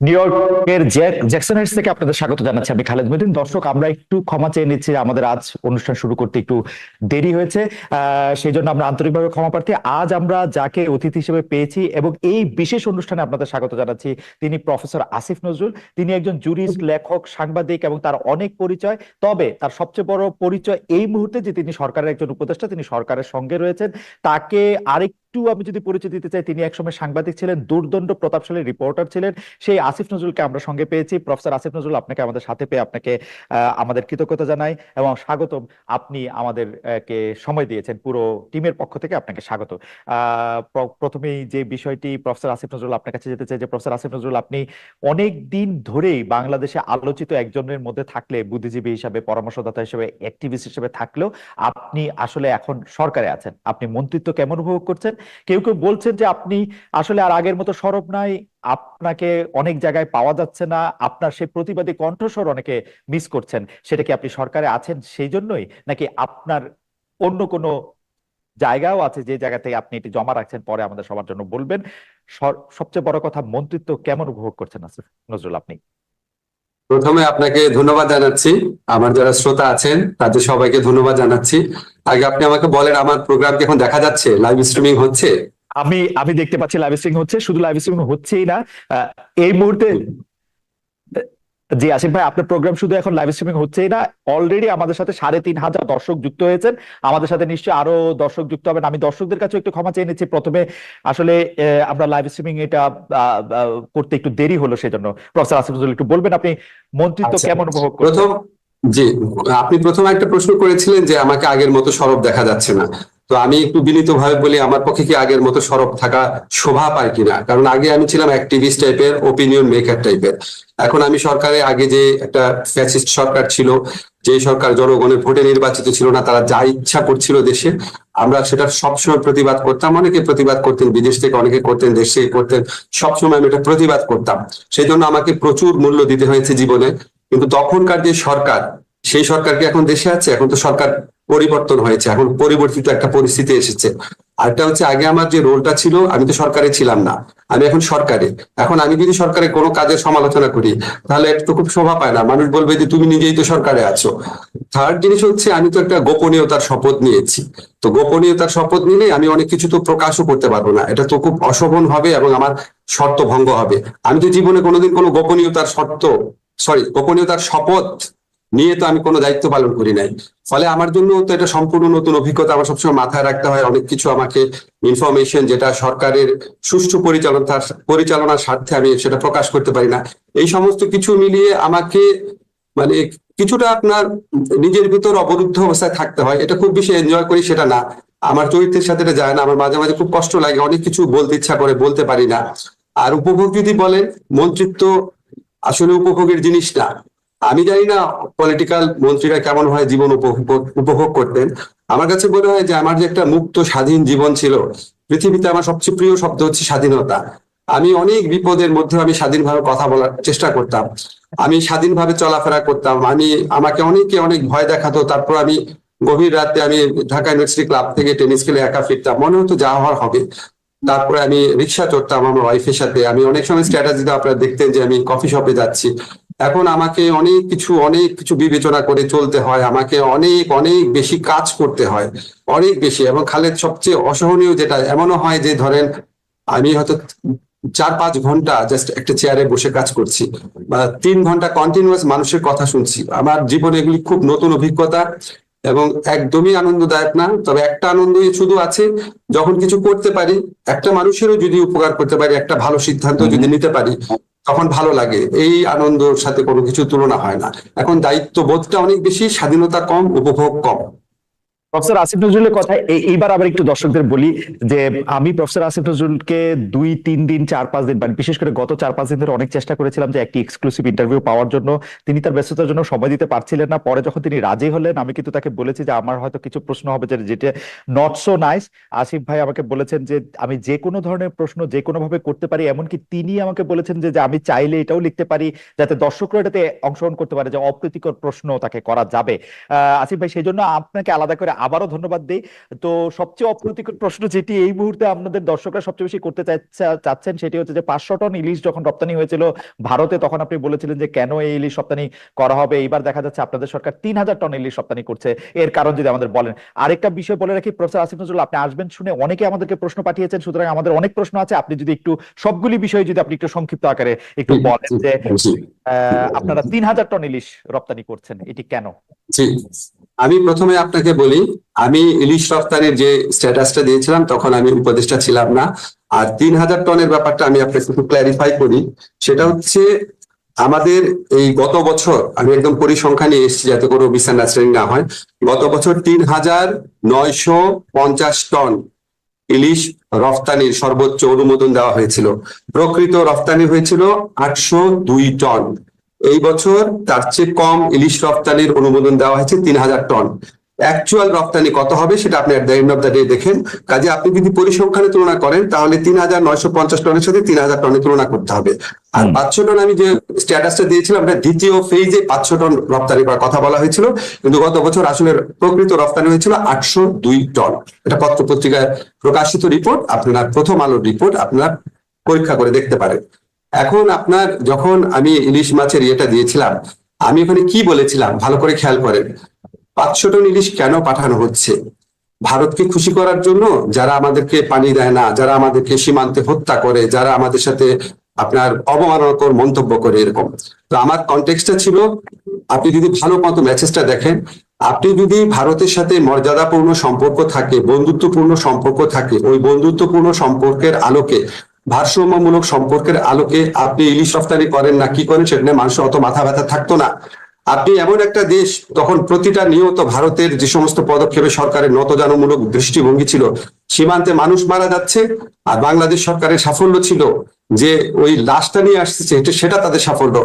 New ইয়র্কের Jackson Heights থেকে আপনাদের স্বাগত জানাচ্ছি। আমি খালেদ মহিউদ্দিন। দর্শক, আমরা একটু ক্ষমা চেয়ে নিচ্ছি, আমাদের আজ অনুষ্ঠান শুরু করতে একটু দেরি হয়েছে, সেই জন্য আমরা আন্তরিকভাবে ক্ষমা প্রার্থী। আজ আমরা যাকে অতিথি হিসেবে পেয়েছি এবং এই বিশেষ অনুষ্ঠানে আপনাদের স্বাগত জানাচ্ছি, তিনি প্রফেসর আসিফ নজরুল। তিনি একজন জুরিস্ট, লেখক, সাংবাদিক এবং তার অনেক পরিচয়। তবে তার সবচেয়ে বড় পরিচয় এই মুহূর্তে যে তিনি সরকারের একজন উপদেষ্টা, তিনি সরকারের সঙ্গে রয়েছেন। তাকে আরেকটু আমি যদি পরিচয় দিতে চাই, তিনি একসময় সাংবাদিক ছিলেন, দুর্দণ্ড প্রতাপশালী রিপোর্টার ছিলেন। সেই আসিফ নজরুলকে আমরা সঙ্গে পেয়েছি। প্রফেসর আসিফ নজরুল, আপনাকে আমাদের সাথে পেয়ে আপনাকে আমাদের কৃতজ্ঞতা জানাই এবং স্বাগতম। আপনি আমাদের কে সময় দিয়েছেন, পুরো টিমের পক্ষ থেকে আপনাকে স্বাগত। প্রথমেই যে বিষয়টি প্রফেসর আসিফ নজরুল আপনার কাছে যেতে চাই, যে প্রফেসর আসিফ নজরুল, আপনি অনেক দিন ধরেই বাংলাদেশে আলোচিত একজনের মধ্যে থাকলে, বুদ্ধিজীবী হিসাবে, পরামর্শদাতা হিসেবে, অ্যাক্টিভিস্ট হিসেবে থাকলেও আপনি আসলে এখন সরকারে আছেন। আপনি মন্ত্রিত্ব কেমন উপভোগ করছেন? কেউ কেউ বলছেন যে আপনি আসলে আর আগের মতো সরব নাই, আপনাকে অনেক জায়গায় পাওয়া যাচ্ছে না, আপনার সেই প্রতিবাদী কণ্ঠস্বর অনেকে মিস করছেন। সেটা কি আপনি সরকারে আছেন সেই জন্যই, নাকি আপনার অন্য কোনো জায়গাও আছে যে জায়গা থেকে আপনি এটি জমা রাখছেন, পরে আমাদের সবার জন্য বলবেন? সবচেয়ে বড় কথা, মন্ত্রিত্ব কেমন উপভোগ করছেন আসিফ নজরুল আপনি? প্রথমে আপনাকে ধন্যবাদ জানাচ্ছি। আমার যারা শ্রোতা আছেন তাদের সবাইকে ধন্যবাদ জানাচ্ছি। আগে আপনি আমাকে বলেন, আমার প্রোগ্রাম কি এখন দেখা যাচ্ছে, লাইভ স্ট্রিমিং হচ্ছে? আমি আমি দেখতে পাচ্ছি লাইভ স্ট্রিমিং হচ্ছে। শুধু লাইভ স্ট্রিমিং হচ্ছেই না, এই মুহূর্তে, জি আসিফ ভাই, আপনার প্রোগ্রাম শুধু এখন লাইভ স্ট্রিমিং হচ্ছেই না, অলরেডি আমাদের সাথে 3,500 দর্শক যুক্ত হয়েছেন। আমাদের সাথে নিশ্চয়ই আরো দর্শক যুক্ত হবেন। আমি দর্শকদের কাছে একটু ক্ষমা চেয়ে নিচ্ছি। প্রথমে আসলে আমরা লাইভ স্ট্রিমিং এটা করতে একটু দেরি হলো, সেজন্য প্রফেসর আসিফ নজরুল একটু বলবেন আপনি মন্ত্রিত্ব আচ্ছা, কেমন উপভোগ করছেন? প্রথম, জি, আপনি প্রথম একটা প্রশ্ন করেছিলেন যে আমাকে আগের মতো সরব দেখা যাচ্ছে না। তো আমি একটু বিনীতভাবে বলি, আমার পক্ষে কি আগের মতো সরব থাকা শোভা পায় কিনা, কারণ আগে আমি ছিলাম অ্যাক্টিভিস্ট টাইপের, ওপিনিয়ন মেকার টাইপের। এখন আমি সরকারে, আগে যে একটা ফ্যাসিস্ট সরকার ছিল, যে সরকার জনগণের ভোটে নির্বাচিত ছিল না, তারা যা ইচ্ছা করছিল দেশে, আমরা সেটা সবসময় প্রতিবাদ করতাম। অনেকে প্রতিবাদ করতেন, বিদেশ থেকে অনেকে করতেন, দেশ থেকে করতেন, সবসময় আমি এটা প্রতিবাদ করতাম। সেই জন্য আমাকে প্রচুর মূল্য দিতে হয়েছে জীবনে। কিন্তু তখনকার যে সরকার, সেই সরকার কি এখন দেশে আছে? এখন তো সরকার পরিবর্তন হয়েছে, এখন পরিবর্তিত একটা পরিস্থিতি এসেছে। আরেকটা হচ্ছে, আগে আমার যে রোলটা ছিল, আমি তো সরকারে ছিলাম না, আমি এখন সরকারে। এখন আমি যদি সরকারের কোনো কাজের সমালোচনা করি, তাহলে একটু খুব শোভা পায় না, মানুষ বলবে যে তুমি নিজেই তো সরকারে আছো। থার্ড জিনিস হচ্ছে, আমি তো একটা গোপনীয়তার শপথ নিয়েছি। তো গোপনীয়তার শপথ নিলে আমি অনেক কিছু তো প্রকাশও করতে পারবো না, এটা তো খুব অশোভন হবে এবং আমার শর্ত ভঙ্গ হবে। আমি তো জীবনে কোনোদিন কোনো গোপনীয়তার শপথ নিয়ে তো আমি কোনো দায়িত্ব পালন করি নাই। ফলে আমার জন্য তো এটা সম্পূর্ণ নতুন অভিজ্ঞতা, আমার সবসময় মাথায় রাখতে হয় অনেক কিছু। আমাকে ইনফরমেশন যেটা সরকারের সুষ্ঠু পরিচালনার স্বার্থে, আমি সেটা প্রকাশ করতে পারি না। এই সমস্ত কিছু মিলিয়ে আমাকে, মানে, কিছুটা আপনার নিজের ভিতর অবরুদ্ধ অবস্থায় থাকতে হয়। এটা খুব বেশি এনজয় করি সেটা না, আমার চরিত্রের সাথে এটা যায় না। আমার মাঝে মাঝে খুব কষ্ট লাগে, অনেক কিছু বলতে ইচ্ছা করে, বলতে পারি না। আর উপভোগ যদি বলেন, মন্ত্রিত্ব আসলে উপভোগের জিনিস না। আমি জানি না পলিটিক্যাল মন্ত্রীরা কেমন হয় জীবন উপভোগ করতেন। আমার কাছে মনে হয় যে আমার যে একটা মুক্ত স্বাধীন জীবন ছিল, পৃথিবীতে আমার সবচেয়ে প্রিয় শব্দ হচ্ছে স্বাধীনতা। আমি অনেক বিপদের মধ্যে আমি স্বাধীনভাবে কথা বলার চেষ্টা করতাম, আমি স্বাধীনভাবে চলাফেরা করতাম। আমাকে অনেকে অনেক ভয় দেখাতো, তারপর আমি গভীর রাতে আমি ঢাকা ইউনিভার্সিটি ক্লাব থেকে টেনিস খেলে একা ফিরতাম, মনে হতো যা হওয়ার হবে। তারপরে আমি রিক্সা চড়তাম আমার ওয়াইফের সাথে। আমি অনেক সময় স্ট্র্যাটেজিতে আপনারা দেখতেন যে আমি কফি শপে যাচ্ছি। এখন আমাকে অনেক কিছু বিবেচনা করে চলতে হয়, আমাকে অনেক অনেক বেশি কাজ করতে হয়, অনেক বেশি। এবং খালেদ, সবচেয়ে অসহনীয় যেটা, এমনও হয় যে ধরেন আমি হয়তো 4-5 ঘন্টা জাস্ট একটা চেয়ারে বসে কাজ করছি, বা 3 ঘন্টা কন্টিনিউয়াস মানুষের কথা শুনছি। আমার জীবনে এগুলি খুব নতুন অভিজ্ঞতা এবং একদমই আনন্দদায়ক না। তবে একটা আনন্দই শুধু আছে, যখন কিছু করতে পারি, একটা মানুষেরও যদি উপকার করতে পারি, একটা ভালো সিদ্ধান্ত যদি নিতে পারি, তখন ভালো লাগে। এই আনন্দের সাথে কোনো কিছু তুলনা হয় না। এখন দায়িত্ব বোধটা অনেক বেশি, স্বাধীনতা কম, উপভোগ কম। প্রফেসর আসিফ নজরুলের কথা এইবার আবার একটু দর্শকদের বলি, যে আমি প্রফেসর আসিফ নজরুলকে 2-3 দিন, 4-5 দিন, মানে বিশেষ করে গত 4-5 দিন ধরে অনেক চেষ্টা করেছিলাম যে একটি এক্সক্লুসিভ ইন্টারভিউ পাওয়ার জন্য। তিনি তার ব্যস্ততার জন্য সময় দিতে পারছিলেন না। পরে যখন তিনি রাজি হলেন, আমি কিন্তু তাকে বলেছি যে আমার হয়তো কিছু প্রশ্ন হবে যেটা নট সো নাইস। আসিফ ভাই আমাকে বলেছেন যে আমি যে কোনো ধরনের প্রশ্ন যে কোনো ভাবে করতে পারি, এমনকি তিনি আমাকে বলেছেন যে আমি চাইলে এটাও লিখতে পারি যাতে দর্শকরা এটাতে অংশগ্রহণ করতে পারে, যে অপ্রীতিকর প্রশ্ন তাকে করা যাবে। আসিফ ভাই, সেই জন্য আপনাকে আলাদা করে আবারও ধন্যবাদ দেই। তো সবচেয়ে অপ্রীতিকর প্রশ্ন যেটি এই মুহূর্তে আপনাদের দর্শকরা সবচেয়ে বেশি করতে চাচ্ছেন সেটি হচ্ছে যে 500 টন ইলিশ যখন রপ্তানি হয়েছিল ভারতে, তখন আপনি বলেছিলেন যে কেন এই ইলিশ রপ্তানি করা হবে। এইবার দেখা যাচ্ছে আপনাদের সরকার 3000 টন ইলিশ রপ্তানি করছে, এর কারণ যদি আমাদের বলেন। আরেকটা বিষয় বলে রাখি, প্রফেসর আসিফ নজরুল আপনি আসবেন শুনে অনেকে আমাদেরকে প্রশ্ন পাঠিয়েছেন, সুতরাং আমাদের অনেক প্রশ্ন আছে। আপনি যদি একটু সবগুলি বিষয়ে যদি আপনি একটু সংক্ষিপ্ত আকারে একটু বলেন যে আপনারা 3000 টন ইলিশ রপ্তানি করছেন, এটি কেন? জি, আমি প্রথমে আপনাকে বলি, আমি ইলিশ রপ্তানির যে স্ট্যাটাসটা দিয়েছিলাম তখন আমি উপদেষ্টা ছিলাম না। আর 3000 টনের ব্যাপারটা আমি আপনাকে একটু ক্ল্যারিফাই করি। সেটা হচ্ছে আমাদের এই গত বছর, আমি একদম পরিসংখ্যান নিয়ে এসেছি যাতে কোনো মিসআন্ডারস্ট্যান্ডিং না হয়, গত বছর 3950 টন ইলিশ রফতানির সর্বোচ্চ অনুমোদন দেওয়া হয়েছিল। প্রকৃত রফতানি হয়েছিল 802 টন। এই বছর তার চেয়ে কম ইলিশ রপ্তানির অনুমোদন দেওয়া হয়েছে 3000 টন। অ্যাকচুয়াল রপ্তানি কত হবে সেটা আপনি at the end of the day দেখেন। কাজে আপনি যদি পরিসংখ্যানে তুলনা করেন তাহলে 3950 টনের সাথে 3000 টনের তুলনা করতে হবে। আর 500 টন আমি যে স্ট্যাটাসটা দিয়েছিলাম এটা দ্বিতীয় ফেজে 500 টন রপ্তানি করার কথা বলা হয়েছিল, কিন্তু গত বছর আসলে প্রকৃত রপ্তানি হয়েছিল 802 টন। এটা পত্র পত্রিকায় প্রকাশিত রিপোর্ট, আপনারা প্রথম আলোর রিপোর্ট আপনারা পরীক্ষা করে দেখতে পারেন। এখন আপনার যখন আমি ইলিশ মাছের ইয়েটা দিয়েছিলাম, আমি ওখানে কি বলেছিলাম ভালো করে খেয়াল করেন। 500 টন ইলিশ কেন পাঠানো হচ্ছে? ভারতকে খুশি করার জন্য, যারা আমাদেরকে পানি দেয় না, যারা আমাদেরকে সীমান্তে হত্যা করে, যারা আমাদের সাথে আপনার অবমাননাকর মন্তব্য করে এরকম। তো আমার কনটেক্সটটা ছিল, আপনি যদি ভালো মতো মেসেজটা দেখেন, আপনি যদি ভারতের সাথে মর্যাদাপূর্ণ সম্পর্ক থাকে, বন্ধুত্বপূর্ণ সম্পর্ক থাকে, ওই বন্ধুত্বপূর্ণ সম্পর্কের আলোকে, ভারসাম্যমূলক সম্পর্কের আলোকে আপনি ইলিশ রপ্তানি করেন না কি করেন সেটা নিয়ে মানুষের অত মাথা ব্যথা থাকতো না। আপনি এমন একটা দেশ, তখন প্রতিটা নিয়ত ভারতের যে সমস্ত পদক্ষেপে সরকারের নতজানমূলক দৃষ্টিভঙ্গি ছিল, সীমান্তে মানুষ মারা যাচ্ছে, আর বাংলাদেশ সরকারের সাফল্য ছিল যে ওই লাশটা নিয়ে আসছে, সেটা তাদের সাফল্য।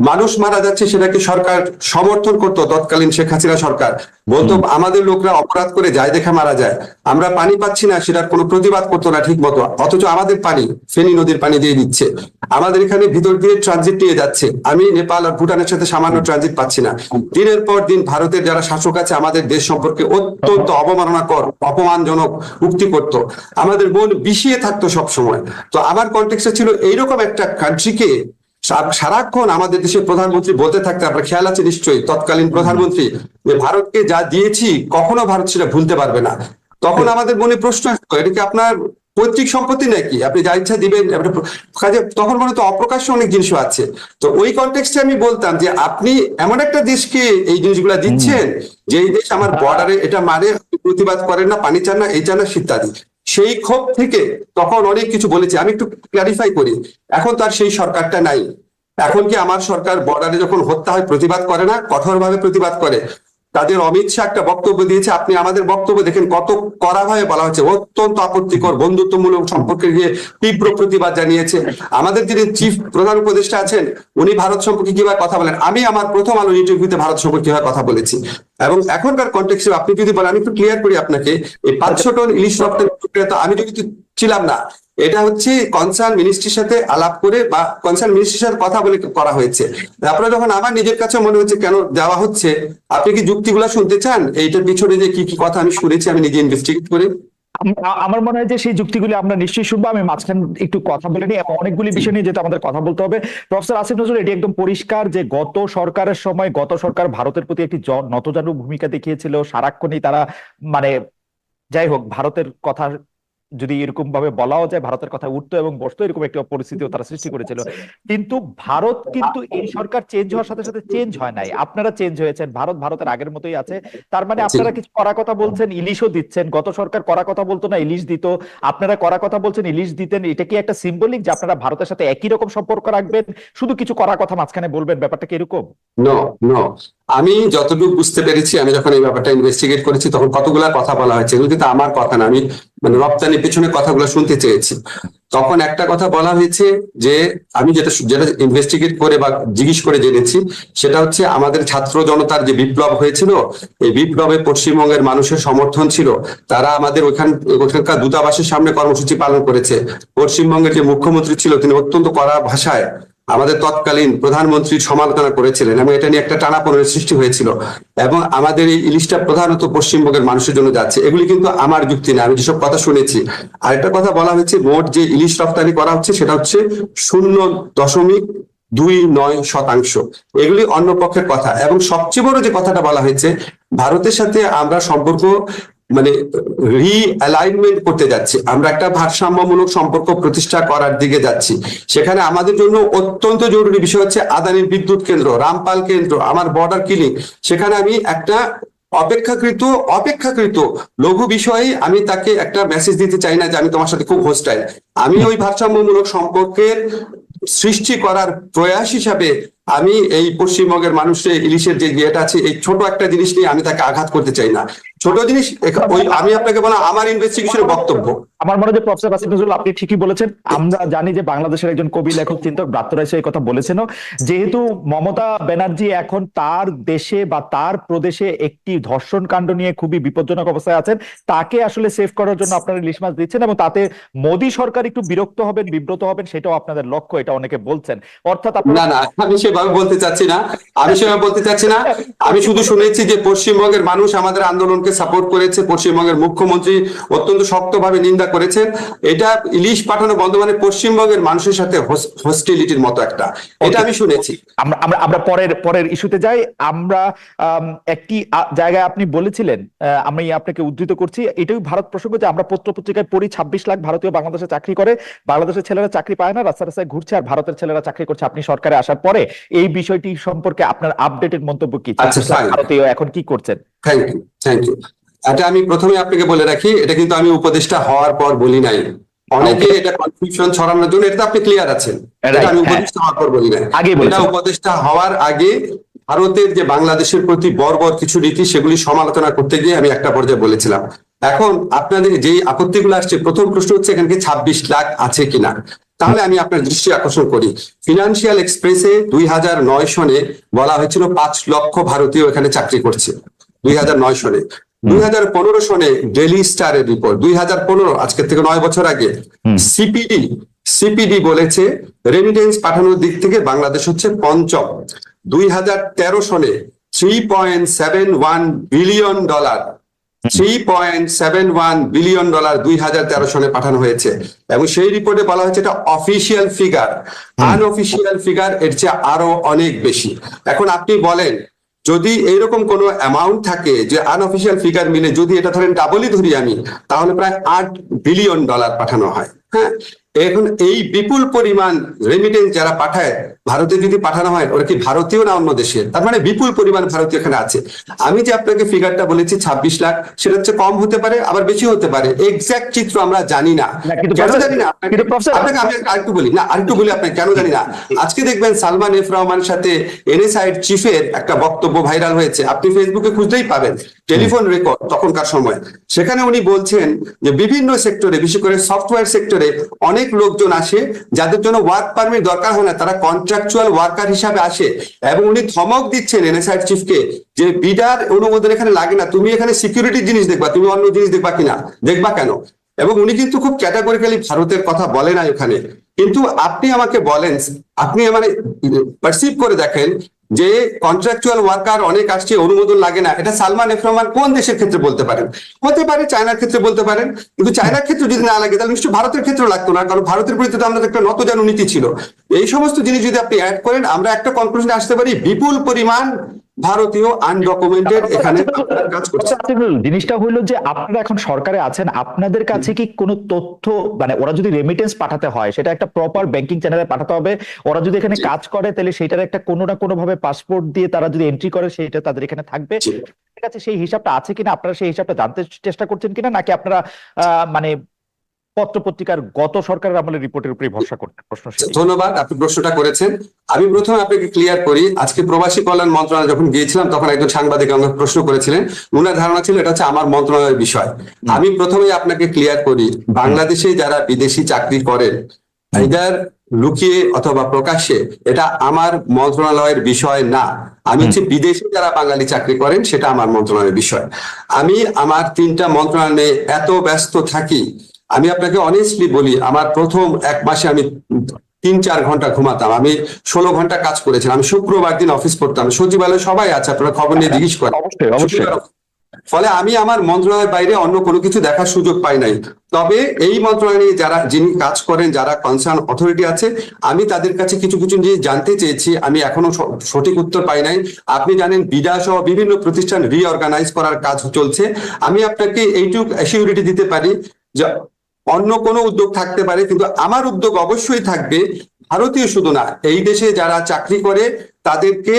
মানুষ মারা যাচ্ছে সেটাকে সরকার সমর্থন করতো, তৎকালীন শেখ হাসিনা সরকার বলতো আমাদের লোকরা অপরাধ করে যায় দেখে মারা যায়, আমরা পানি পাচ্ছি না সেটার কোনো প্রতিবাদ করতো না ঠিক মতো, অথচ আমাদের পানি ফেনী নদীর পানি দিয়ে দিচ্ছে, আমাদের এখানে ভিতর দিয়ে ট্রানজিট নিয়ে যাচ্ছে, আমি নেপাল আর ভুটানের সাথে সামান্য ট্রানজিট পাচ্ছি না। দিনের পর দিন ভারতের যারা শাসক আছে আমাদের দেশ সম্পর্কে অত্যন্ত অবমাননাকর অপমানজনক উক্তি করতো, আমাদের মন বিষিয়ে থাকতো সব সময়। তো আমার কনটেক্সটে ছিল এইরকম একটা কান্ট্রিকে সারাক্ষণ আমাদের দেশের প্রধানমন্ত্রী বলতে থাকতে, আপনার খেয়াল আছে নিশ্চয়ই তৎকালীন প্রধানমন্ত্রী, যে ভারতকে যা দিয়েছি কখনো ভারত সেটা ভুলতে পারবে না। তখন আমাদের মনে প্রশ্ন আসতো, এটা কি আপনার পৈতৃক সম্পত্তি নাকি, আপনি যা ইচ্ছা দিবেন? কাজে তখন মনে তো অপ্রকাশ্য অনেক জিনিস আছে। তো ওই কনটেক্সটে আমি বলতাম যে আপনি এমন একটা দেশকে এই জিনিসগুলা দিচ্ছেন যে এই দেশ আমার বর্ডারে এটা মারে, প্রতিবাদ করেন না, পানি চান না, এই চান না, ইত্যাদি। সেই ক্ষোভ থেকে তখন অনেক কিছু বলেছি। আমি একটু ক্লারিফাই করি, এখন তার সেই সরকারটা নাই। এখন কি আমার সরকার বর্ডারে যখন হত্যা হয় প্রতিবাদ করে না? কঠোরভাবে প্রতিবাদ করে। তাদের অমিত শাহ একটা বক্তব্য দিয়েছে, আপনি আমাদের বক্তব্য দেখেন কত কড়াভাবে বলা হচ্ছে, অত্যন্ত আপত্তিকর বন্ধুত্বমূলক সম্পর্কে গিয়ে তীব্র প্রতিবাদ জানিয়েছে। আমাদের যিনি চিফ প্রধান উপদেষ্টা আছেন উনি ভারত সম্পর্কে কিভাবে কথা বলেন, আমি আমার প্রথম আলো ইন্টারভিউতে ভারত সম্পর্কে কিভাবে কথা বলেছি। এবং এখনকার কনটেক্সটে আপনি যদি বলেন, আমি একটু ক্লিয়ার করি আপনাকে, এই 500 টন ইলিশ রপ্তানি প্রক্রিয়া আমি যদি ছিলাম না, এটা হচ্ছে কনসার্ন মিনিস্ট্রির সাথে আলাপ করে বা কনসার্ন মিনিস্ট্রির সাথে কথা বলে করা হয়েছে। তারপরে যখন আমার নিজের কাছে মনে হচ্ছে কেন দেওয়া হচ্ছে, আপনি কি যুক্তিগুলা শুনতে চান? এইটার পিছনে যে কি কি কথা আমি শুনেছি আমি নিজে ইনভেস্টিগেট করে। আমার মনে হয় যে সেই যুক্তিগুলি আমরা নিশ্চয়ই শুনবো। আমি মাঝখানে একটু কথা বলে নিই, অনেকগুলি বিষয় নিয়ে যেটা আমাদের কথা বলতে হবে। প্রফেসর আসিফ নজরুল, এটি একদম পরিষ্কার যে গত সরকারের সময় গত সরকার ভারতের প্রতি একটি নতজানু ভূমিকা দেখিয়েছিল, সারাক্ষণই তারা মানে যাই হোক ভারতের কথা যদি এরকম ভাবে বলাও যায় ভারতের কথা উঠতো এবং বসতো, এরকম একটা পরিস্থিতিও তারা সৃষ্টি করেছিল। কিন্তু ভারত কিন্তু এই সরকার চেঞ্জ হওয়ার সাথে সাথে চেঞ্জ হয় নাই, আপনারা চেঞ্জ হয়েছেন, ভারত ভারতের আগের মতোই আছে। তার মানে আপনারা কিছু কড়া কথা বলছেন, ইলিশও দিচ্ছেন। গত সরকার কড়া কথা বলতো না, ইলিশ দিত, আপনারা কড়া কথা বলছেন, ইলিশ দিতেন। এটা কি একটা সিম্বলিক যে আপনারা ভারতের সাথে একই রকম সম্পর্ক রাখবেন, শুধু কিছু কড়া কথা মাঝখানে বলবেন? ব্যাপারটা কি এরকম? নো নো, আমি যতটুকু বুঝতে পেরেছি, আমি যখন এই ব্যাপারটা ইনভেস্টিগেট করেছি তখন কতগুলা কথা বলা হয়েছে, এগুলো কিন্তু আমার কথা না, আমি মানে রপ্তানির পেছনে কথাগুলো শুনতে চেয়েছি। তখন একটা কথা বলা হয়েছে যে আমি যেটা যেটা ইনভেস্টিগেট করে বা জিজ্ঞেস করে জেনেছি, সেটা হচ্ছে আমাদের ছাত্র জনতার যে বিপ্লব হয়েছিল, এই বিপ্লবে পশ্চিমবঙ্গের মানুষের সমর্থন ছিল, তারা আমাদের ওখানকার দূতাবাসের সামনে কর্মসূচি পালন করেছে। পশ্চিমবঙ্গের যে মুখ্যমন্ত্রী ছিল তিনি অত্যন্ত কড়া ভাষায় আমাদের তৎকালীন প্রধানমন্ত্রীর সমালোচনা করেছিলেন এবং এটা নিয়ে একটা টানাপোড়েনের সৃষ্টি হয়েছিল, এবং আমাদের এই ইলিশটা প্রধানত পশ্চিমবঙ্গের মানুষের জন্য যাচ্ছে, এগুলি কিন্তু আমার যুক্তি না, আমি যেসব কথা শুনেছি। আরেকটা কথা বলা হয়েছে, মোট যে ইলিশ রপ্তানি করা হচ্ছে সেটা হচ্ছে 0.29%। এগুলি অন্য পক্ষের কথা। এবং সবচেয়ে বড় যে কথাটা বলা হয়েছে, ভারতের সাথে আমরা সম্পর্ক মানে রিঅ্যালাইনমেন্ট করতে যাচ্ছি, আমরা একটা ভারসাম্যমূলক সম্পর্ক প্রতিষ্ঠা করার দিকে যাচ্ছি। সেখানে আমাদের জন্য অত্যন্ত জরুরি বিষয় হচ্ছে আদানির বিদ্যুৎ কেন্দ্র, রামপাল কেন্দ্র, আমার বর্ডার কিলিং। সেখানে আমি একটা অপেক্ষাকৃত লঘু বিষয়ে আমি তাকে একটা মেসেজ দিতে চাই না যে আমি তোমার সাথে খুব হোস্টাইল। আমি ওই ভারসাম্যমূলক সম্পর্কের সৃষ্টি করার প্রয়াস হিসাবে আমি এই পশ্চিমবঙ্গের মানুষের ইলিশের যে ইয়েটা আছে, এই ছোট একটা জিনিস নিয়ে আমি তাকে আঘাত করতে চাই না। ছোট জিনিস ওই আমি আপনাকে বলা আমার ইনভেস্টিগেশনের বক্তব্য। আমার মনে হয় প্রফেসর আসিফ নজরুল আপনি ঠিকই বলেছেন। আমরা জানি যে বাংলাদেশের একজন কবি, লেখক, চিন্তক ব্রাত্যরায় এই কথা বলেছেন। যেহেতু মমতা ব্যানার্জি এখন তার দেশে বা তার প্রদেশে একটি ধর্ষণ কাণ্ড নিয়ে খুবই বিপজ্জনক অবস্থায় আছেন, তাকে আসলে সেভ করার জন্য আপনারা ইলিশ মাছ দিচ্ছেন এবং তাতে মোদী সরকার একটু বিরক্ত হবেন, বিব্রত হবেন, সেটাও আপনাদের লক্ষ্য, এটা অনেকে বলছেন। অর্থাৎ না না, আমি সেভাবে বলতে চাচ্ছি না, আমি শুধু শুনেছি যে পশ্চিমবঙ্গের মানুষ আমাদের আন্দোলনকে সাপোর্ট করেছে, পশ্চিমবঙ্গের মুখ্যমন্ত্রী অত্যন্ত শক্তভাবে নিন্দা করেছেন। এটা ইলিশ পাঠানো বন্ধ মানে পশ্চিমবঙ্গের মানুষের সাথে হোস্টিলিটির মতো একটা, এটা আমি শুনেছি। আমরা পরের ইস্যুতে যাই। আমরা একটি জায়গায় আপনি বলেছিলেন, আমি আপনাকে উদ্ধৃত করছি, এটাই ভারত প্রসঙ্গ, যে আমরা পত্র পত্রিকায় পড়ি 26 লাখ ভারতীয় বাংলাদেশে চাকরি করে, বাংলাদেশের ছেলেরা চাকরি পায় না, রাস্তায় রাস্তায় ঘুরছে, আর ভারতের ছেলেরা চাকরি করছে। আপনি সরকারে আসার পরে এই বিষয়টি সম্পর্কে আপনার আপডেটেড মন্তব্য কি? ভারতীয় এখন কি করছেন? Thank you. এটা আমি প্রথমে আপনাকে বলে রাখি, এটা কিন্তু আমি উপদেষ্টা হওয়ার পর বলি নাই। অনেকে এটা কনফিউশন ছড়ানোর জন্য, এটা আপনি ক্লিয়ার আছেন, এটা আমি উপদেষ্টা হওয়ার পর বলি নাই। এটা উপদেষ্টা হওয়ার আগে ভারতের যে বাংলাদেশের প্রতি বর্বর কিছু নীতি, সেগুলি সমালোচনা করতে গিয়ে আমি একটা পর্যায়ে বলেছিলাম। এখন আপনাদের যেই আপত্তিগুলো আসছে, প্রথম প্রশ্ন হচ্ছে এখানে 26 লাখ আছে কিনা। তাহলে আমি আপনার দৃষ্টি আকর্ষণ করি, ফিনান্সিয়াল এক্সপ্রেসে 2009 সনে বলা হয়েছিল 5 লক্ষ ভারতীয় এখানে চাকরি করছে 2009 সনে। 2015 সনে ডেইলি স্টারের রিপোর্ট, 2015 আজকের থেকে 9 বছর আগে সিপিডি বলেছে রেমিটেন্স পাঠানোর দিক থেকে বাংলাদেশ হচ্ছে পঞ্চম। 2013 সনে $3.71 বিলিয়ন 2013 সনে পাঠানো হয়েছে, এবং সেই রিপোর্টে বলা হয়েছে এটা অফিসিয়াল ফিগার। আনঅফিসিয়াল ফিগার এর চেয়ে আরো অনেক বেশি। এখন আপনি বলেন, যদি এইরকম কোনো অ্যামাউন্ট থাকে যে আনঅফিসিয়াল ফিগার মিলে যদি এটা ধরেন ডাবলই ধরি আমি, তাহলে প্রায় $8 বিলিয়ন পাঠানো হয়। হ্যাঁ, এখন এই বিপুল পরিমাণ রেমিটেন্স যারা পাঠায় ভারতে যদি পাঠানো হয়, ওরা কি ভারতীয় না অন্য দেশের? তার মানে বিপুল পরিমাণ ভারতীয় এখানে আছে। আমি যে আপনাকে ফিগারটা বলেছি 26 লাখ, সেটা হচ্ছে কম হতে পারে, আবার বেশি হতে পারে, এক্সাক্ট চিত্র আমরা জানি না। কেন জানি না? আপনাকে আমি আরেকটু বলি আপনাকে কেন জানি না। আজকে দেখবেন সালমান এফ রহমানের সাথে এনএসআই চিফের একটা বক্তব্য ভাইরাল হয়েছে, আপনি ফেসবুকে খুঁজলেই পাবেন, টেলিফোন রেকর্ড তখনকার সময়। সেখানে উনি বলছেন যে বিভিন্ন সেক্টরে, বিশেষ করে সফটওয়্যার সেক্টরে অনেক লোকজন আসে যাদের জন্য ওয়ার্ক পারমিট দরকার হয় না, তারা কন্ট্রাকচুয়াল ওয়ার্কার হিসাবে আসে। এবং উনি ধমক দিচ্ছেন এনএসআই চিফকে যে বিডার অনুমোদন এখানে লাগে না, তুমি এখানে সিকিউরিটি জিনিস দেখবা, তুমি অন্য জিনিস দেখবা কেন? এবং উনি কিন্তু খুব ক্যাটাগরিক্যালি ভারতের কথা বলে না এখানে। কিন্তু আপনি আমাকে বলেন, আপনি মানে পারসিভ করে দেখেন যে কন্ট্রাকচুয়াল ওয়ার্কার অনেক আসছে, অনুমোদন লাগে না, এটা সালমান এফ রহমান কোন দেশের ক্ষেত্রে বলতে পারেন? হতে পারে চায়নার ক্ষেত্রে বলতে পারেন, কিন্তু চায়নার ক্ষেত্রে যদি না লাগে তাহলে নিশ্চয়ই ভারতের ক্ষেত্রে লাগতো না, কারণ ভারতের প্রতি তো আমাদের একটা নতজানু নীতি ছিল। এই সমস্ত জিনিস যদি আপনি অ্যাড করেন, আমরা একটা কনক্লুশনে আসতে পারি বিপুল পরিমাণ ভারতীয় আনডকুমেন্টেড এখানে কাজ করছে। জিনিসটা হইলো যে আপনারা এখন সরকারে আছেন, আপনাদের কাছে কি কোনো তথ্য, মানে ওরা যদি রেমিটেন্স পাঠাতে হয় সেটা একটা প্রপার ব্যাংকিং চ্যানেলে পাঠাতে হবে, ওরা যদি এখানে কাজ করে তাহলে সেটার একটা কোনো না কোনো ভাবে পাসপোর্ট দিয়ে তারা যদি এন্ট্রি করে সেটা তাদের এখানে থাকবে, ঠিক আছে? সেই হিসাবটা আছে কিনা, আপনারা সেই হিসাবটা জানতে চেষ্টা করছেন কিনা, নাকি আপনারা মানে পত্র পত্রিকার গত সরকারের আমলের রিপোর্টের উপরে ভরসা করতে? প্রশ্ন। ধন্যবাদ, আপনি প্রশ্নটা করেছেন। আমি প্রথমে আপনাকে ক্লিয়ার করি, আজকে প্রবাসী কল্যাণ মন্ত্রণালয় যখন গিয়েছিলাম তখন একজন সাংবাদিক আমাকে প্রশ্ন করেছিলেন, ওনার ধারণা ছিল এটা হচ্ছে আমার মন্ত্রণালয়ের বিষয়। আমি প্রথমে আপনাকে ক্লিয়ার করি, বাংলাদেশে যারা বিদেশি চাকরি করেন, আইদার লুকিয়ে অথবা প্রকাশ্যে, এটা আমার মন্ত্রণালয়ের বিষয় না। আমি হচ্ছে বিদেশে যারা বাঙালি চাকরি করেন সেটা আমার মন্ত্রণালয়ের বিষয়। আমি আমার 3টা মন্ত্রণালয়ে এত ব্যস্ত থাকি, আমি আপনাকে অনেস্টলি বলি, আমার প্রথম 1 মাসে আমি 3-4 ঘন্টা ঘুমাতাম, আমি 16 ঘন্টা কাজ করেছিলাম, আমি শুক্রবার দিন অফিস করতাম, সচিবালয়ে সবাই আছে, আপনারা খবর নিয়ে জিজ্ঞেস করেন। অবশ্যই অবশ্যই। ফলে আমি আমার মন্ত্রণালয়ের বাইরে অন্য কোনো কিছু দেখার সুযোগ পাই নাই। তবে এই মন্ত্রণালয়ে যিনি কাজ করেন, যারা কনসার্ন অথরিটি আছে, আমি তাদের কাছে কিছু কিছু জিনিস জানতে চেয়েছি, আমি এখনো সঠিক উত্তর পাই নাই। আপনি জানেন বিডা সহ বিভিন্ন প্রতিষ্ঠান রিঅর্গানাইজ করার কাজ চলছে। আমি আপনাকে এইটুকু অ্যাসিউরিটি দিতে পারি যে অন্য কোনো উদ্যোগ থাকতে পারে, কিন্তু আমার উদ্যোগ অবশ্যই থাকবে। ভারতীয় শুধু না, এই দেশে যারা চাকরি করে তাদেরকে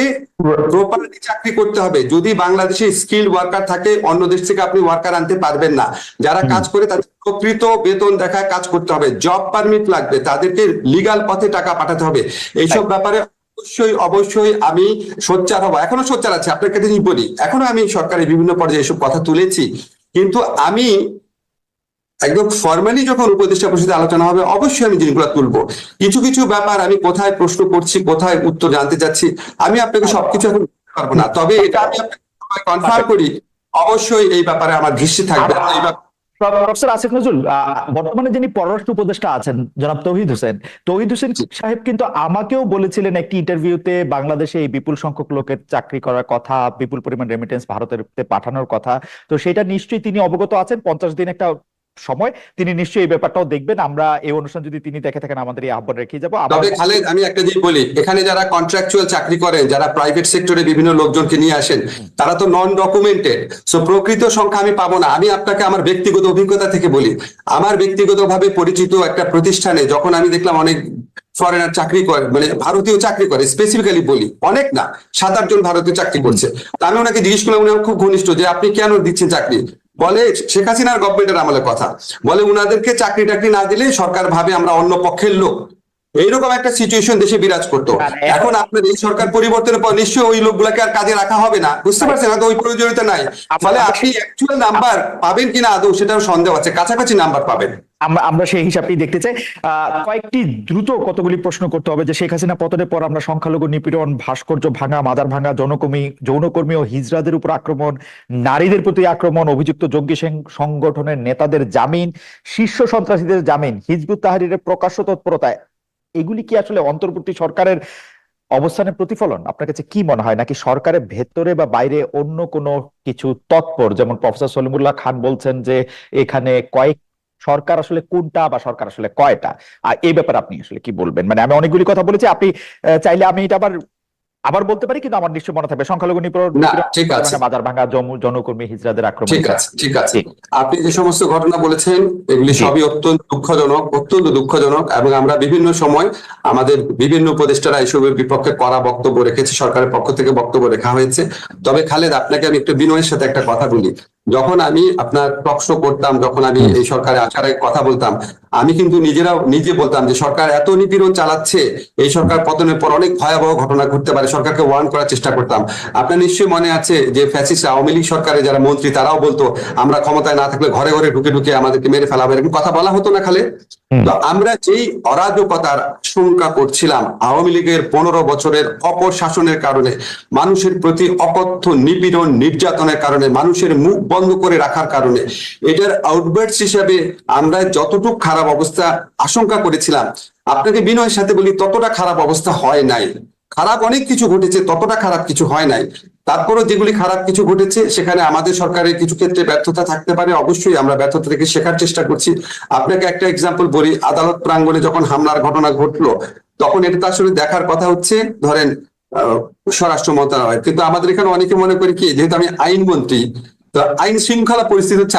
প্রপারলি চাকরি করতে হবে। যদি বাংলাদেশে স্কিল ওয়ার্কার থাকে, অন্য দেশ থেকে আপনি ওয়ার্কার আনতে পারবেন না। যারা কাজ করে তাদের প্রকৃত বেতন দেখায় কাজ করতে হবে, জব পারমিট লাগবে, তাদেরকে লিগ্যাল পথে টাকা পাঠাতে হবে। এইসব ব্যাপারে অবশ্যই অবশ্যই আমি সোচ্চার হব, এখনো সোচ্চার আছে। আপনার কাছে বলি, এখনো আমি সরকারের বিভিন্ন পর্যায়ে এসব কথা তুলেছি, কিন্তু আমি একদম ফর্মালি যখন উপদেষ্টা পরিষদে আলোচনা হবে অবশ্যই আমি জিনিসগুলো তুলবো। কিছু কিছু ব্যাপার আমি কোথায় প্রশ্ন করছি, কোথায় উত্তর জানতে চাচ্ছি, আমি আপনাকে সবকিছু এখন বলতে পারবো না। তবে এটা আমি আপনাকে কনফার্ম করি, অবশ্যই এই ব্যাপারে আমার দৃষ্টি থাকবে। প্রফেসর আসিফ নজরুল, বর্তমানে যিনি পররাষ্ট্র উপদেষ্টা আছেন জনাব তৌহিদ হোসেন সাহেব কিন্তু আমাকেও বলেছিলেন একটি ইন্টারভিউতে বাংলাদেশে এই বিপুল সংখ্যক লোকের চাকরি করার কথা, বিপুল পরিমাণ রেমিটেন্স ভারতের পাঠানোর কথা। তো সেটা নিশ্চয়ই তিনি অবগত আছেন। 50 দিন একটা সময়, তিনি নিশ্চয়ই এই ব্যাপারটাও দেখবেন। আমরা এই অনুষ্ঠান যদি তিনি দেখে থাকেন আমাদের এই আহ্বান রেখে যাবো। তবে খালেদ, আমি একটা জিনিস বলি, এখানে যারা কন্ট্রাকচুয়াল চাকরি করেন, যারা প্রাইভেট সেক্টরে বিভিন্ন লোকজনকে নিয়ে আসেন, তারা তো নন ডকুমেন্টেড। সো প্রকৃত সংখ্যা আমি পাবো না। আমি আপনাকে আমার ব্যক্তিগত অভিজ্ঞতা থেকে বলি, আমার ব্যক্তিগতভাবে পরিচিত একটা প্রতিষ্ঠানে যখন আমি দেখলাম অনেক ফরেনার চাকরি করে, মানে ভারতীয় চাকরি করে, স্পেসিফিক্যালি বলি অনেক না, 7-8 জন ভারতীয় চাকরি করছে। তা আমি ওনাকে জিজ্ঞেস করলাম, উনি খুব ঘনিষ্ঠ, যে আপনি কেন দিচ্ছেন চাকরি? বলে শেখ হাসিনার গভর্নমেন্টের আমলের কথা, বলে উনাদেরকে চাকরি টাকরি না দিলে সরকার ভাবে আমরা অন্য পক্ষের লোক। এইরকম একটা সিচুয়েশন দেশে বিরাজ করতো। এখন আপনার এই সরকার পরিবর্তনের পর নিশ্চয়ই ওই লোকগুলাকে আর কাজে রাখা হবে না, বুঝতে পারছেন? হয়তো ওই প্রয়োজনীয়তা নাই। ফলে আপনি অ্যাকচুয়াল নাম্বার পাবেন কিনা আদৌ সেটাও সন্দেহ আছে, কাছাকাছি নাম্বার পাবেন। আমরা সেই হিসাবটি দেখতে চাই। কয়েকটি দ্রুত কতগুলি প্রশ্ন করতে হবে। যে শেখ হাসিনা পতনের পর আমরা সংখ্যালঘু নিপীড়ন, ভাস্কর্য ভাঙা, মাদার ভাঙা, যৌনকর্মী ও হিজড়াদের উপর আক্রমণ, নারীদের প্রতি আক্রমণ, অভিযুক্ত জঙ্গি সংগঠনের নেতাদের জামিন, শীর্ষ সন্ত্রাসীদের জামিন, হিজবুত তাহরীরের প্রকাশ্য তৎপরতায়, এগুলি কি আসলে অন্তর্বর্তী সরকারের অবস্থানের প্রতিফলন? আপনার কাছে কি মনে হয়, নাকি সরকারের ভেতরে বা বাইরে অন্য কোনো কিছু তৎপর? যেমন প্রফেসর সলিমুল্লাহ খান বলছেন যে এখানে সরকার আসলে কোনটা বা সরকার আসলে কয়টা, আর এই ব্যাপারে আপনি আসলে কি বলবেন? মানে আমি অনেকগুলি কথা বলেছি, আপনি চাইলে আমি এটা আবার বলতে পারি, কিন্তু আমার নিশ্চয় মনে থাকবে সংখ্যালঘু নিপীড়ন, মাদার ভাঙা, যৌনকর্মী, হিজড়াদের আক্রমণ। ঠিক আছে, ঠিক আছে। আপনি যে সমস্ত ঘটনা বলেছেন এগুলি সবই অত্যন্ত দুঃখজনক, এবং আমরা বিভিন্ন সময় আমাদের বিভিন্ন উপদেষ্টারা এসবের বিপক্ষে কড়া বক্তব্য রেখেছি, সরকারের পক্ষ থেকে বক্তব্য রেখা হয়েছে। তবে খালেদ, আপনাকে আমি একটু বিনয়ের সাথে একটা কথা বলি। যখন আমি আপনার টক শো করতাম, যখন আমি এই সরকারে আসার আগে কথা বলতাম, আমি কিন্তু নিজে বলতাম যে সরকার এত নিপীড়ন চালাচ্ছে, এই সরকার পতনের পর অনেক ভয়াবহ ঘটনা ঘটতে পারে, সরকারকে ওয়ার্ন করার চেষ্টা করতাম। আপনার নিশ্চয়ই মনে আছে যে ফ্যাসিস্ট আওয়ামী লীগ সরকারের যারা মন্ত্রী, তারাও বলতো আমরা ক্ষমতায় না থাকলে ঘরে ঘরে ঢুকে আমাদেরকে মেরে ফেলা হবে, এরকম কথা বলা হতো না খালেদ? তো আমরা যেই অরাজকতার আশঙ্কা করছিলাম আওয়ামী লীগের 15 বছরের অপশাসনের কারণে, মানুষের প্রতি অকথ্য নিপীড়ন নির্যাতনের কারণে, মানুষের মুখ বন্ধ করে রাখার কারণে, এটার আউটবার্টস হিসাবে আমরা যতটুকু খারাপ অবস্থা আশঙ্কা করেছিলাম, আপনাকে বিনয়ের সাথে বলি ততটা খারাপ অবস্থা হয় নাই। খারাপ অনেক কিছু ঘটেছে, ততটা খারাপ কিছু হয় নাই। তারপরও যেগুলি খারাপ কিছু ঘটেছে সেখানে আমাদের সরকারের কিছু ক্ষেত্রে ব্যর্থতা থাকতে পারে, অবশ্যই আমরা ব্যর্থতা থেকে শেখার চেষ্টা করছি। আপনাকে একটা এক্সাম্পল বলি, আদালত প্রাঙ্গণে যখন হামলার ঘটনা ঘটলো, তখন এটা তো আসলে দেখার কথা হচ্ছে ধরেন স্বরাষ্ট্র মন্ত্রণালয়, কিন্তু আমাদের এখানে অনেকে মনে করি কি, যেহেতু আমি আইনমন্ত্রী, তো আইন শৃঙ্খলা পরিস্থিতি হচ্ছে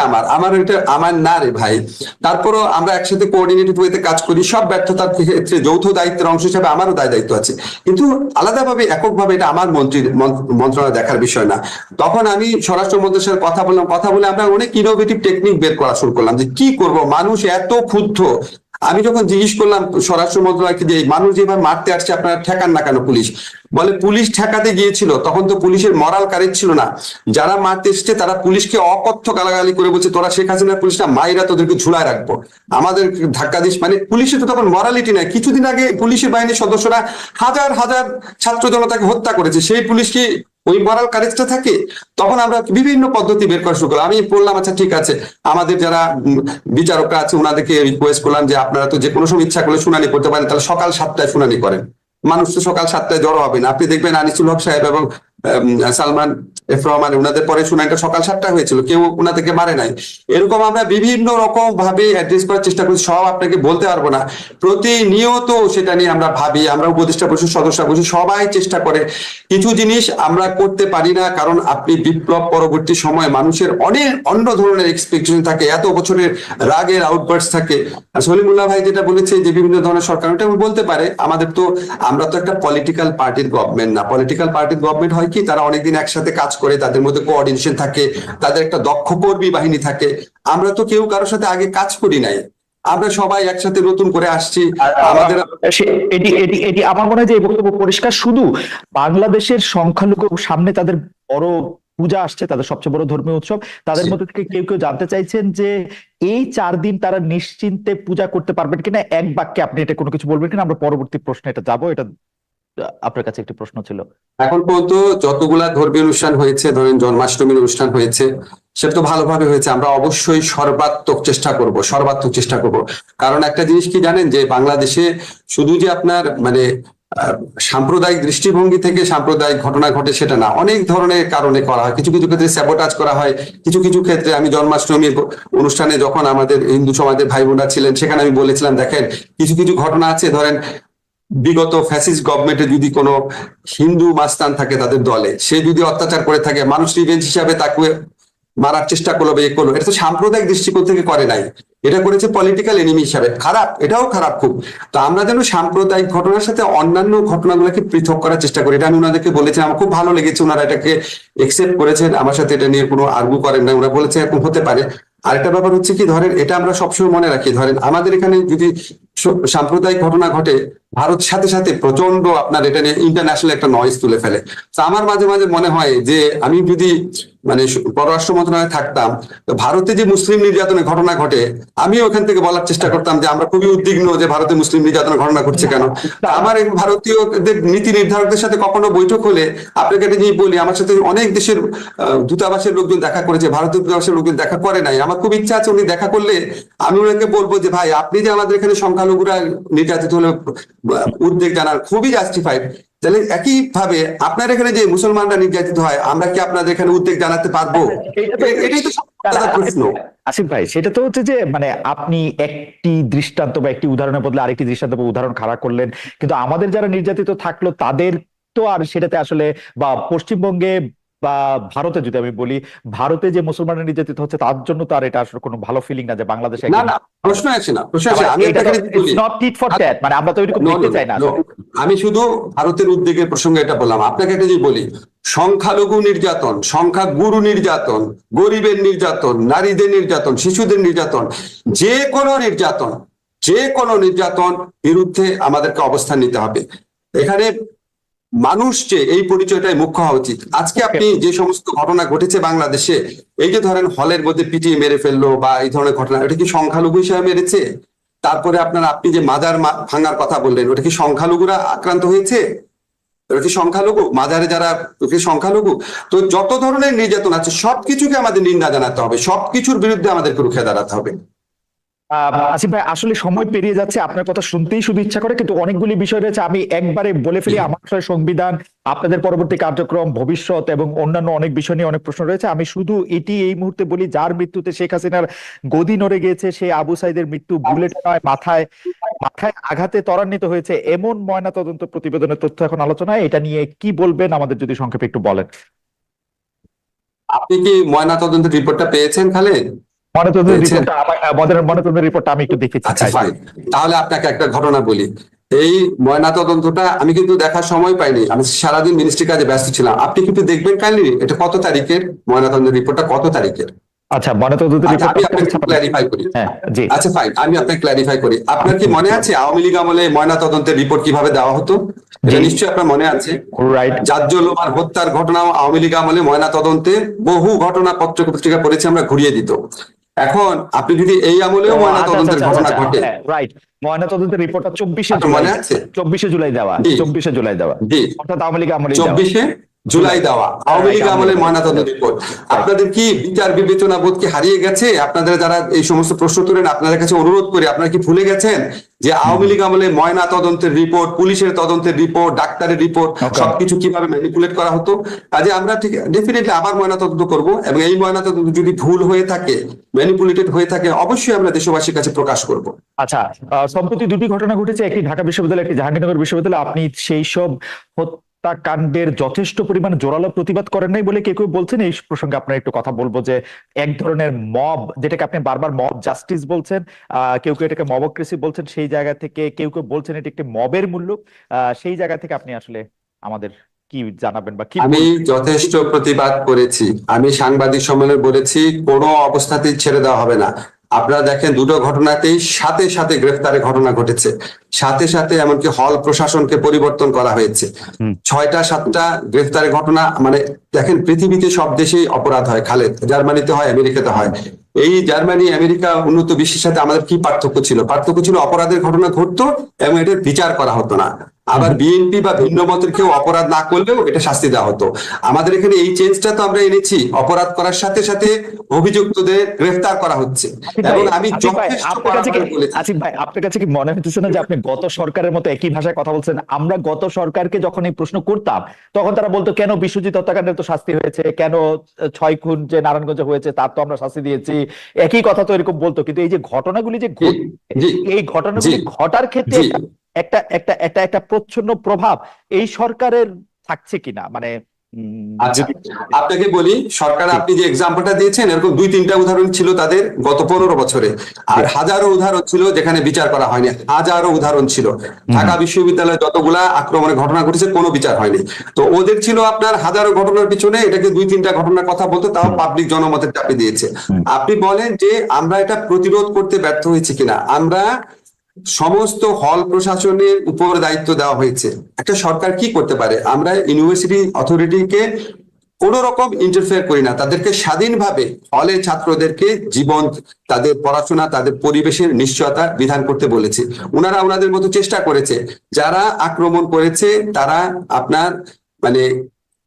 আমার না রে ভাই। তারপরও আমরা একসাথে কোঅর্ডিনেটেড ওয়েতে কাজ করি, সব ব্যর্থতার ক্ষেত্রে যৌথ দায়িত্বের অংশ হিসেবে আমারও দায়িত্ব আছে, কিন্তু আলাদাভাবে এককভাবে এটা আমার মন্ত্রণালয় দেখার বিষয় না। তখন আমি স্বরাষ্ট্র মন্ত্রীর সাথে কথা বলে আমরা অনেক ইনোভেটিভ টেকনিক বের করা শুরু করলাম যে কি করব, মানুষ এত ক্ষুব্ধ। আমি যখন জিজ্ঞেস করলাম স্বরাষ্ট্র মন্ত্রণালয়কে যে মানুষ যেভাবে মারতে আসছে আপনারা ঠেকান না কেন? পুলিশ বলে পুলিশ ঠেকাতে গিয়েছিল, তখন তো পুলিশের মরাল কারেজ ছিল না, যারা মারতে এসছে তারা পুলিশকে অকথ্য গালাগালি করে বলছে তোরা শেখ হাসিনার পুলিশ না, মাইরা তোদেরকে ঝুলায় রাখবো, আমাদের ধাক্কা দিস। মানে পুলিশের তো তখন মরালিটি নাই। কিছুদিন আগে পুলিশের বাহিনীর সদস্যরা হাজার হাজার ছাত্র জনতাকে হত্যা করেছে, সেই পুলিশকে ওই মরাল কারেজটা থাকে, তখন আমরা বিভিন্ন পদ্ধতি বের করা শুরু করলাম। আমি বললাম আচ্ছা ঠিক আছে, আমাদের যারা বিচারকরা আছে ওনাদেরকে রিকোয়েস্ট করলাম যে আপনারা তো যে কোনো সময় ইচ্ছা করলে শুনানি করতে পারেন, তাহলে সকাল 7টায় শুনানি করেন। মানুষ তো সকাল 7টায় জড়ো হবে না। আপনি দেখবেন আনিসুল হক সাহেব এবং সালমান এফ রহমান ওনাদের পরে শুনানিটা সকাল 7টায় হয়েছিল, কেউ ওনাদেরকে মারে নাই। এরকম আমরা বিভিন্ন রকম ভাবে অ্যাড্রেস করার চেষ্টা করছি, সব আপনাকে বলতে পারবো না। প্রতিনিয়ত সেটা নিয়ে আমরা ভাবি, আমরা উপদেষ্টা পরিষদ সদস্যরা বসে সবাই চেষ্টা করে। কিছু জিনিস আমরা করতে পারি না, কারণ আপনি বিপ্লব পরবর্তী সময় মানুষের অনেক অন্য ধরনের এক্সপেকটেশন থাকে, এত বছরের রাগের আউটবার্স থাকে। আর সলিমুল্লাহ ভাই যেটা বলেছে যে বিভিন্ন ধরনের সরকার, ওটা বলতে পারে। আমরা তো একটা পলিটিক্যাল পার্টির গভর্নমেন্ট না। পলিটিক্যাল পার্টির গভর্নমেন্ট হয় কি, তারা অনেকদিন একসাথে কাজ করে, তাদের মধ্যে কোঅর্ডিনেশন থাকে, তাদের একটা দক্ষ কর্মী বাহিনী থাকে। আমরা তো কেউ কারোর সাথে আগে কাজ করি নাই, আমরা সবাই একসাথে নতুন করে আসছি। আমাদের এটি আমার মনে হয় যে এই বক্তব্য পরিষ্কার। শুধু বাংলাদেশের সংখ্যালঘু সামনে তাদের বড় পূজা আসছে, তাদের সবচেয়ে বড় ধর্মীয় উৎসব, তাদের মধ্যে থেকে কেউ কেউ জানতে চাইছেন যে এই 4 দিন তারা নিশ্চিন্তে পূজা করতে পারবেন কিনা। এক বাক্যে আপনি এটা কোনো কিছু বলবেন কিনা, আমরা পরবর্তী প্রশ্নে এটা যাবো। এটা আপনার কাছে একটি প্রশ্ন ছিল। এখন পর্যন্ত যতগুলা ধর্মীয় অনুষ্ঠান হয়েছে, ধরেন জন্মাষ্টমীর অনুষ্ঠান হয়েছে, সেটা তো ভালোভাবে হয়েছে। আমরা অবশ্যই সর্বাত্মক চেষ্টা করব। কারণ একটা জিনিস কি জানেন, যে বাংলাদেশে শুধু যে আপনার মানে সাম্প্রদায়িক দৃষ্টিভঙ্গি থেকে সাম্প্রদায়িক ঘটনা ঘটে সেটা না, অনেক ধরনের কারণে করা হয়। কিছু কিছু ক্ষেত্রে স্যাবোটাজ করা হয়, কিছু কিছু ক্ষেত্রে আমি জন্মাষ্টমীর অনুষ্ঠানে যখন আমাদের হিন্দু সমাজের ভাই বোনরা ছিলেন, সেখানে আমি বলেছিলাম দেখেন কিছু কিছু ঘটনা আছে, ধরেন বিগত ফ্যাসিস্ট গভর্নমেন্টে যদি কোনো হিন্দু মাস্তান থাকে তাদের দলে, সে যদি অত্যাচার করে থাকে, মানুষ রিভেঞ্জ হিসাবে তাকে মারার চেষ্টা করলো বা করলো, এটা তো সাম্প্রদায়িক দৃষ্টিকোণ থেকে করে নাই, এটা করেছে পলিটিক্যাল এনিমি হিসাবে। খারাপ, এটাও খারাপ খুব। তো আমরা যেন সাম্প্রদায়িক ঘটনার সাথে অন্যান্য ঘটনাগুলোকে পৃথক করার চেষ্টা করি। এটা আমি ওনাদেরকে বলেছি, আমার খুব ভালো লেগেছে, ওনারা এটাকে একসেপ্ট করেছেন, আমার সাথে এটা নিয়ে কোনো আর্গু করেন না। ওরা বলেছে এরকম হতে পারে। আরেকটা ব্যাপার হচ্ছে কি, ধরেন এটা আমরা সবসময় মনে রাখি, ধরেন আমাদের এখানে যদি সাম্প্রদায়িক ঘটনা ঘটে, ভারত সাথে সাথে প্রচন্ড আপনার এটা নিয়ে ইন্টারন্যাশনাল একটা নয়েজ তুলে ফেলে। তো আমার মাঝে মাঝে মনে হয় যে আমি যদি মানে পররাষ্ট্র মন্ত্রণালয়ে থাকতাম, তো ভারতে যে মুসলিম নির্যাতনের ঘটনা ঘটে, আমি ওখান থেকে বলার চেষ্টা করতাম যে আমরা খুবই উদ্বিগ্ন যে ভারতে মুসলিম নির্যাতনের ঘটনা ঘটছে কেন। আমার এই ভারতীয়দের নীতি নির্ধারকদের সাথে কখনো বৈঠক হলে, আপনাকে একটা জিনিস বলি, আমার সাথে অনেক দেশের দূতাবাসের লোকজন দেখা করেছে, ভারতীয় দূতাবাসের লোকজন দেখা করে নাই। আমার খুব ইচ্ছা আছে উনি দেখা করলে আমি ওনাকে বলবো যে ভাই, আপনি যে আমাদের এখানে সংখ্যালঘুরা নির্যাতিত হলে উদ্বেগ জানার খুবই জাস্টিফাইড, তাহলে একই ভাবে আপনার এখানে যে মুসলমানরা নির্যাতিত হয়, আমরা কি আপনাদের এখানে উদ্বেগ জানাতে পারবো? এটাই তো প্রশ্ন। আসিফ ভাই, সেটা তো হচ্ছে যে মানে আপনি একটি দৃষ্টান্ত বা একটি উদাহরণের বদলে আরেকটি দৃষ্টান্ত বা উদাহরণ খাড়া করলেন, কিন্তু আমাদের যারা নির্যাতিত থাকলো তাদের তো আর সেটাতে আসলে, বা পশ্চিমবঙ্গে বা ভারতে যদি আমি বলি, ভারতে যে মুসলমানরা নির্যাতিত হচ্ছে তার জন্য তো আর এটা আসলে কোনো ভালো ফিলিং না যে বাংলাদেশে না না, প্রশ্ন আসে না। আমি মানে আমরা তো ওইরকম দেখতে চাই না। আমি শুধু ভারতের উদ্বেগের প্রসঙ্গে এটা বললাম। আপনাকে একটা জিনিস বলি, সংখ্যালঘু নির্যাতন, সংখ্যাগুরু নির্যাতন, গরিবের নির্যাতন, নারীদের নির্যাতন, শিশুদের নির্যাতন, যে কোনো নির্যাতন বিরুদ্ধে আমাদেরকে অবস্থান নিতে হবে। এখানে মানুষ যে এই পরিচয়টাই মুখ্য হওয়া উচিত। আজকে আপনি যে সমস্ত ঘটনা ঘটেছে বাংলাদেশে, এই যে ধরেন হলের মধ্যে পিটিয়ে মেরে ফেললো বা এই ধরনের ঘটনা, এটা কি সংখ্যালঘু হিসাবে মেরেছে? তারপরে আপনি যে মাজার ভাঙার কথা বললেন, ওটা কি সংখ্যালঘুরা আক্রান্ত হয়েছে? ওটা কি সংখ্যালঘু? মাজারে যারা সংখ্যালঘু? তো যত ধরনের নির্যাতন আছে সবকিছুকে আমাদের নিন্দা জানাতে হবে, সবকিছুর বিরুদ্ধে আমাদেরকে রুখে দাঁড়াতে হবে। আসিফ ভাই, আসলে সময় পেরিয়ে যাচ্ছে, আপনার কথা শুনতেই শুধু ইচ্ছা করে, কিন্তু অনেকগুলি বিষয় রয়েছে। আমি একবারে বলে ফেলি, আমার আসলে সংবিধান, আপনাদের পরবর্তী কার্যক্রম, ভবিষ্যৎ এবং অন্যান্য অনেক বিষয় নিয়ে অনেক প্রশ্ন রয়েছে। আমি শুধু এটি এই মুহূর্তে বলি, যার মৃত্যুতে শেখ হাসিনার গদি নড়ে গিয়েছে, সেই আবু সাইদের মৃত্যু বুলেট নয়, মাথায় আঘাতে ত্বরান্বিত হয়েছে, এমন ময়নাতদন্ত প্রতিবেদনের তথ্য এখন আলোচনায়। এটা নিয়ে কি বলবেন আমাদের যদি সংক্ষেপে একটু বলেন। আপনি কি ময়নাতদন্তের রিপোর্টটা পেয়েছেন খালেদ? ময়নাতদন্তের রিপোর্টটা আমি একটু দেখেছি। আচ্ছা ফাইন, তাহলে আপনাকে একটা ঘটনা বলি। এই ময়নাতদন্তটা আমি কিন্তু দেখার সময় পাইনি, আমি সারাদিন মিনিস্ট্রি কাজে ব্যস্ত ছিলাম। আপনি কিন্তু দেখবেন কাইন্ডলি, এটা কত তারিখের ময়নাতদন্তের রিপোর্টটা, কত তারিখের? আচ্ছা, ময়নাতদন্তের রিপোর্ট আমি আপনাকে ক্ল্যারিফাই করি। হ্যাঁ জি, আচ্ছা ফাইন, আমি আপনাকে ক্ল্যারিফাই করি। আপনার কি মনে আছে আওয়ামী লীগ আমলে ময়নাতদন্তের রিপোর্ট কিভাবে দেওয়া হতো? এটা নিশ্চয়ই আপনার মনে আছে। রাইট। জাজ্জুলুমার হত্যার ঘটনা আওয়ামী লীগ আমলে ময়নাতদন্তে বহু ঘটনা পত্রিকা পড়েছে আমরা, ঘুরিয়ে দিত। এখন আপনি যদি এই আমলেও ময়নাতদন্তের ঘটনা ঘটে, রাইট, ময়নাতদন্তের রিপোর্টটা 24শে মনে আছে? 24শে জুলাই দেওয়া, 24শে জুলাই দেওয়া, জি, অর্থাৎ আওয়ামী লীগ আমলে 24শে জুলাই দেওয়া আওয়ামী লীগ আমলের ময়নাতদন্ত রিপোর্ট। আপনাদের কি বিচার বিবেচনা বোধ কি হারিয়ে গেছে? আপনাদের যারা এই সমস্ত প্রশ্ন তোলেন, আপনাদের কাছে অনুরোধ করি, আপনারা কি ভুলে গেছেন যে আওয়ামী লীগ আমলে ময়না তদন্তের রিপোর্ট, পুলিশের তদন্তের রিপোর্ট, ডাক্তারের রিপোর্ট সবকিছু কিভাবে ম্যানিপুলেট করা হতো? কাজে আমরা ঠিক ডেফিনেটলি আবার ময়না তদন্ত করবো, এবং এই ময়না তদন্ত যদি ভুল হয়ে থাকে, ম্যানিপুলেটেড হয়ে থাকে, অবশ্যই আমরা দেশবাসীর কাছে প্রকাশ করব। আচ্ছা, সম্প্রতি দুটি ঘটনা ঘটেছে, একটি ঢাকা বিশ্ববিদ্যালয়, একটি জাহাঙ্গীরনগর বিশ্ববিদ্যালয়। আপনি সেই সব হত্যাকাণ্ডের যথেষ্ট পরিমাণ জোরালো প্রতিবাদ করেন নাই বলে কেউ কেউ বলছেন। এই প্রসঙ্গে আপনার একটু কথা বলবো যে এক ধরনের মব, যেটাকে আপনি বারবার মব জাস্টিস বলছেন, কেউ কেউ এটাকে মবক্রেসি বলছেন, সেই জায়গা থেকে কেউ কেউ বলছেন এটি একটি মবের মূল্য। সেই জায়গা থেকে আপনি আসলে আমাদের কি জানাবেন বা কি আমি যথেষ্ট প্রতিবাদ করেছি। আমি সাংবাদিক সম্মেলনে বলেছি কোনো অবস্থাতেই ছেড়ে দেওয়া হবে না। আপনারা দেখেন দুটো ঘটনাতেই সাথে সাথে গ্রেফতারের ঘটনা ঘটেছে, সাথে সাথে এমনকি হল প্রশাসনকে পরিবর্তন করা হয়েছে। 6টা-7টা গ্রেফতারের ঘটনা, মানে দেখেন পৃথিবীতে সব দেশেই অপরাধ হয় খালেদ, জার্মানিতে হয়, আমেরিকাতে হয়। এই জার্মানি, আমেরিকা, উন্নত বিশ্বের সাথে আমাদের কি পার্থক্য ছিল? পার্থক্য ছিল অপরাধের ঘটনা ঘটতো এবং এটার বিচার করা হতো না। আবার বিএনপি বা ভিন্ন মতের কেউ অপরাধ না করলেও এটা শাস্তি দেওয়া হতো। আমাদের এখানে এই চেঞ্জটা তো আমরা এনেছি, অপরাধ করার সাথে সাথে অভিযুক্তদের গ্রেফতার করা হচ্ছে। এবং আমি আসিফ ভাই, আপনার কাছে কি মনে হচ্ছে না যে আপনি গত সরকারের মতো একই ভাষায় কথা বলছেন? আমরা গত সরকারকে যখন এই প্রশ্ন করতাম, তখন তারা বলতো কেন বিশ্বজিৎ হত্যাকাণ্ডের তো শাস্তি হয়েছে, কেন 6 খুন যে নারায়ণগঞ্জে হয়েছে তার তো আমরা শাস্তি দিয়েছি, একই কথা তো এরকম বলতো। কিন্তু এই যে ঘটনাগুলি যে এই ঘটনাগুলি ঘটার ক্ষেত্রে একটা একটা একটা একটা প্রচ্ছন্ন প্রভাব এই সরকারের থাকছে কিনা, মানে আপনাকে বলি, সরকার আপনি যে এক্সাম্পলটা দিয়েছেন এরকম 2-3টা উদাহরণ ছিল তাদের গত 15 বছরে, আর হাজারো উদাহরণ ছিল যেখানে বিচার করা হয়নি। হাজারো উদাহরণ ছিল। ঢাকা বিশ্ববিদ্যালয়ে যতগুলা আক্রমণের ঘটনা ঘটেছে কোনো বিচার হয়নি। তো ওদের ছিল আপনার হাজারো ঘটনার পিছনে এটাকে 2-3টা ঘটনার কথা বলতো, তাও পাবলিক জনমতের চাপে দিয়েছে। আপনি বলেন যে আমরা এটা প্রতিরোধ করতে ব্যর্থ হয়েছি কিনা? আমরা সমস্ত হল প্রশাসনের উপর দায়িত্ব দেওয়া হয়েছে। একটা সরকার কি করতে পারে? আমরা ইউনিভার্সিটি অথরিটিকে কোন রকম ইন্টারফেয়ার করি না, তাদেরকে স্বাধীনভাবে হলে ছাত্রদেরকে জীবন, তাদের পড়াশোনা, তাদের পরিবেশের নিশ্চয়তা বিধান করতে বলেছি। ওনারা ওনাদের মতো চেষ্টা করেছে। যারা আক্রমণ করেছে তারা আপনার মানে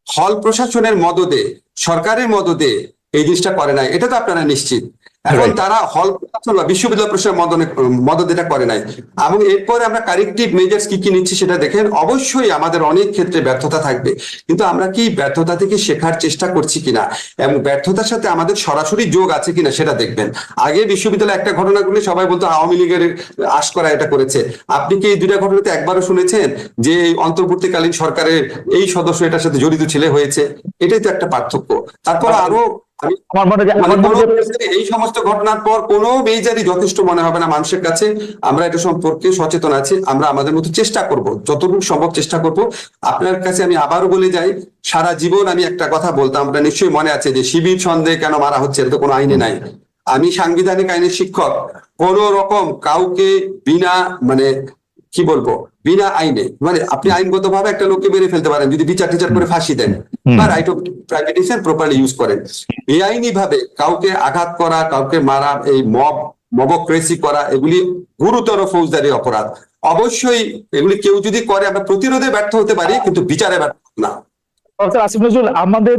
হল প্রশাসনের মদদে, সরকারের মদদে এই জিনিসটা করে নাই, এটা তো আপনারা নিশ্চিত। এখন তারা হল প্রশাসন বা বিশ্ববিদ্যালয় প্রশাসনের মদত এটা করে নাই। এবং এরপরে আমরা কারেক্টিভ মেজার্স কি কি নিচ্ছি সেটা দেখেন। অবশ্যই আমাদের অনেক ক্ষেত্রে ব্যর্থতা থাকবে, কিন্তু আমরা কি ব্যর্থতা থেকে শেখার চেষ্টা করছি কিনা এবং ব্যর্থতার সাথে আমাদের সরাসরি যোগ আছে কিনা সেটা দেখবেন। আগে বিশ্ববিদ্যালয়ে একটা ঘটনা ঘটলে সবাই বলতো আওয়ামী লীগের আশকরা এটা করেছে। আপনি কি এই 2টা ঘটনাতে একবারও শুনেছেন যে অন্তর্বর্তীকালীন সরকারের এই সদস্য এটার সাথে জড়িত ছেলে হয়েছে? এটাই তো একটা পার্থক্য। তারপর আরো এই সমস্ত ঘটনার পর কোনো মেজারই যথেষ্ট মনে হবে না মানুষের কাছে। আমরা এটা সম্পর্কে সচেতন আছি, আমরা আমাদের মতো চেষ্টা করব, যতটুকু সম্ভব চেষ্টা করব। আপনার কাছে আমি আবারও বলে যাই, সারা জীবন আমি একটা কথা বলতাম, আমরা নিশ্চয়ই মনে আছে যে শিবির সন্দেহে কেন মারা হচ্ছে, এটা তো কোনো আইনে নাই। আমি সাংবিধানিক আইনের শিক্ষক। কোন রকম কাউকে বিনা মানে কি বলবো বিনা আইনে, মানে আপনি আইনগত ভাবে একটা লোককে মেরে ফেলতে পারেন যদি বিচার টিচার করে ফাঁসি দেন বা right of privatisation properly use করেন। বেআইনি ভাবে কাউকে আঘাত করা, কাউকে মারা, এই মবক্রেসি করা, এগুলি গুরুতর ফৌজদারি অপরাধ। অবশ্যই এগুলি কেউ যদি করে আমরা প্রতিরোধে ব্যর্থ হতে পারি, কিন্তু বিচারে ব্যর্থ না। আসিফ নজরুল, আমাদের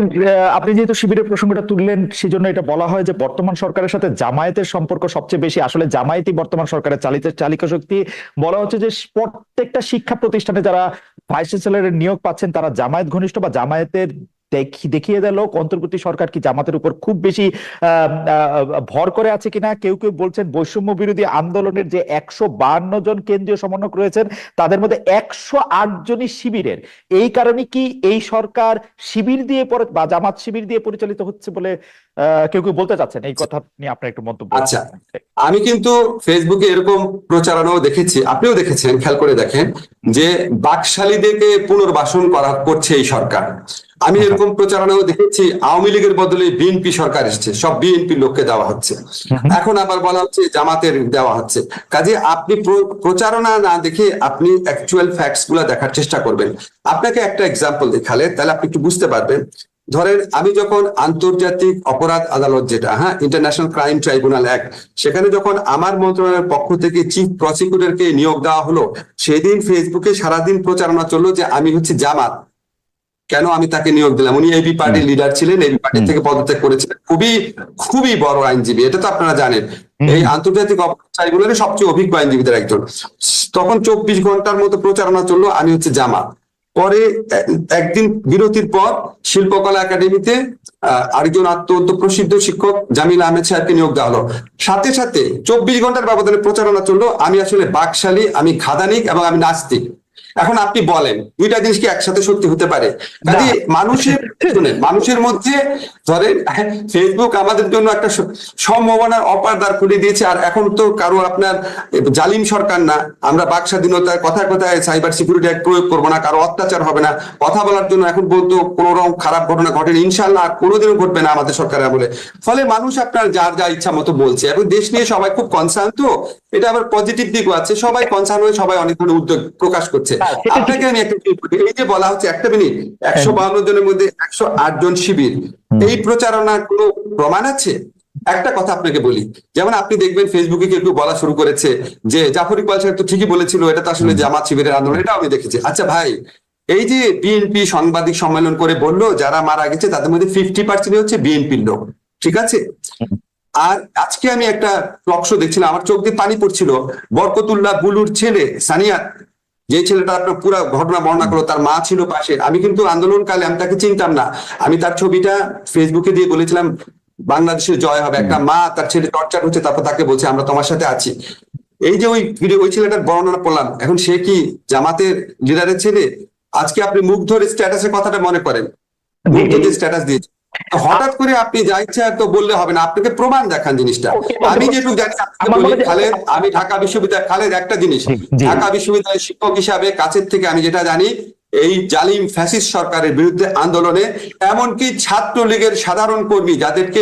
আপনি যেহেতু শিবিরের প্রসঙ্গটা তুললেন, সেজন্য এটা বলা হয় যে বর্তমান সরকারের সাথে জামায়াতের সম্পর্ক সবচেয়ে বেশি। আসলে জামায়াতই বর্তমান সরকারের চালিকা শক্তি। বলা হচ্ছে যে প্রত্যেকটা শিক্ষা প্রতিষ্ঠানে যারা ভাইস চ্যান্সেলরের নিয়োগ পাচ্ছেন তারা জামায়াত ঘনিষ্ঠ বা জামায়াতের দেখিয়ে দিল। অন্তর্বর্তী সরকার কি জামাতের উপর খুব বেশি ভর করে আছে কিনা? কেউ কেউ বলছেন বৈষম্য বিরোধী আন্দোলনের যে 152 জন কেন্দ্রীয় সমন্বয়ক রয়েছেন তাদের মধ্যে 108 জনই শিবিরের। এই কারণে কি এই সরকার শিবির দিয়ে বা জামাত শিবির দিয়ে পরিচালিত হচ্ছে বলে কেউ কেউ বলতে চাচ্ছেন? এই কথা নিয়ে আপনার একটু মন্তব্য। আচ্ছা, আমি কিন্তু ফেসবুকে এরকম প্রচারণাও দেখেছি, আপনিও দেখেছেন, খেয়াল করে দেখেন যে বাকশালীদেরকে পুনর্বাসন করছে এই সরকার। আমি এরকম প্রচারণাও দেখেছি আওয়ামী লীগের বদলে বিএনপি সরকার এসছে, সব বিএনপি লোককে দেওয়া হচ্ছে। এখন আবার বলা হচ্ছে জামাতের দেওয়া হচ্ছে। কাজে আপনি প্রচারণা না দেখে আপনি অ্যাকচুয়াল ফ্যাক্টস গুলা দেখার চেষ্টা করবেন। আপনাকে একটা এক্সাম্পল দেখালে তাহলে আপনি একটু বুঝতে পারবেন। ধরেন আমি যখন আন্তর্জাতিক অপরাধ আদালত, যেটা ইন্টারন্যাশনাল ক্রাইম ট্রাইব্যুনাল অ্যাক্ট, সেখানে যখন আমার মন্ত্রণালয়ের পক্ষ থেকে চিফ প্রসিকিউটরকে নিয়োগ দেওয়া হলো, সেদিন ফেসবুকে সারাদিন প্রচারণা চললো যে আমি হচ্ছে জামাত। কেন আমি তাকে নিয়োগ দিলাম? উনি এবি পার্টির লিডার ছিলেন, এবি পার্টি থেকে পদত্যাগ করেছিলেন, খুবই খুবই বড় আইনজীবী, এটা তো আপনারা জানেন, এই আন্তর্জাতিক অপরাধ ট্রাইব্যুনালের সবচেয়ে অভিজ্ঞ আইনজীবীদের একজন। তখন 24 ঘন্টার মতো প্রচারণা চললো, আমি হচ্ছে জামাত। পরে একদিন বিরতির পর শিল্পকলা একাডেমিতে আরেকজন অত্যন্ত প্রসিদ্ধ শিক্ষক জামিল আহমেদ সাহেবকে নিয়োগ দেওয়া হলো। সাথে সাথে 24 ঘন্টার ব্যবধানে প্রচারণা চললো আমি আসলে বাকশালী, আমি খাদানিক এবং আমি নাস্তিক। এখন আপনি বলেন দুইটা জিনিস কি একসাথে সত্যি হতে পারে? কাজে মানুষের মধ্যে ধরেন ফেসবুক আমাদের জন্য একটা সম্ভাবনার অপার দ্বার খুলে দিয়েছে। আর এখন তো কারো আপনার জালিম সরকার না, আমরা বাক স্বাধীনতায় কথায় কথায় সাইবার সিকিউরিটি অ্যাক্ট প্রয়োগ করবো না, কারো অত্যাচার হবে না, কথা বলার জন্য এখন বলতো কোনো রকম খারাপ ঘটনা ঘটেনি, ইনশাল্লাহ আর কোনোদিনও ঘটবে না আমাদের সরকারের আমলে। ফলে মানুষ আপনার যার যা ইচ্ছা মতো বলছে, এবং দেশ নিয়ে সবাই খুব কনসার্ন, তো এটা আবার পজিটিভ দিকও আছে, সবাই কনসার্ন হয়ে সবাই অনেক ধরনের উদ্যোগ প্রকাশ করছে। আপনাকে আমি একটা এই যে বলা হচ্ছে একটা মিনিট 152 জনের মধ্যে 108 জন শিবির, এই প্রচারণার কোনো প্রমাণ আছে? একটা কথা আপনাকে বলি, যেমন আপনি দেখবেন ফেসবুকে কেউ কেউ বলা শুরু করেছে যে জাফর ইকবাল সাহেব তো ঠিকই বলেছিল, এটা তো আসলে জামাত শিবিরের আন্দোলন, এটাও আমি দেখেছি। আচ্ছা ভাই, এই যে বিএনপি সাংবাদিক সম্মেলন করে বললো যারা মারা গেছে তাদের মধ্যে 50% হচ্ছে বিএনপির লোক, ঠিক আছে? আর আজকে আমি একটা টক শো দেখছিলাম, আমার চোখ দিয়ে পানি পড়ছিল, বরকতুল্লাহ বুলুর ছেলে সানিয়া, যে ছেলেটা আপনার পুরো ঘটনা বর্ণনা করলো, তার মা ছিল পাশে। আমি কিন্তু আন্দোলনকালে আমি তাকে চিনতাম না, আমি তার ছবিটা ফেসবুকে দিয়ে বলেছিলাম বাংলাদেশের জয় হবে। একটা মা তার ছেলে টর্চার হচ্ছে, তারপর তাকে বলছে আমরা তোমার সাথে আছি। এই যে ওই ভিডিও, ওই ছেলেটার বর্ণনা পড়লাম, এখন সে কি জামাতের লিডারের ছেলে? আজকে আপনি মুগ্ধর স্ট্যাটাসের কথাটা মনে করেন, মুগ্ধ যে স্ট্যাটাস দিয়েছে, হঠাৎ করে আপনি যা ইচ্ছা তো বললে হবে না, আপনাকে প্রমাণ দেখান জিনিসটা। আমি যেটুকু জানি আপনাকে বলি, খালেদ, আমি ঢাকা বিশ্ববিদ্যালয়, খালেদ একটা জিনিস, ঢাকা বিশ্ববিদ্যালয়ের শিক্ষক হিসাবে কাছের থেকে আমি যেটা জানি, এই জালিম ফ্যাসিস্ট সরকারের বিরুদ্ধে আন্দোলনে এমনকি ছাত্রলীগের সাধারণ কর্মী যাদেরকে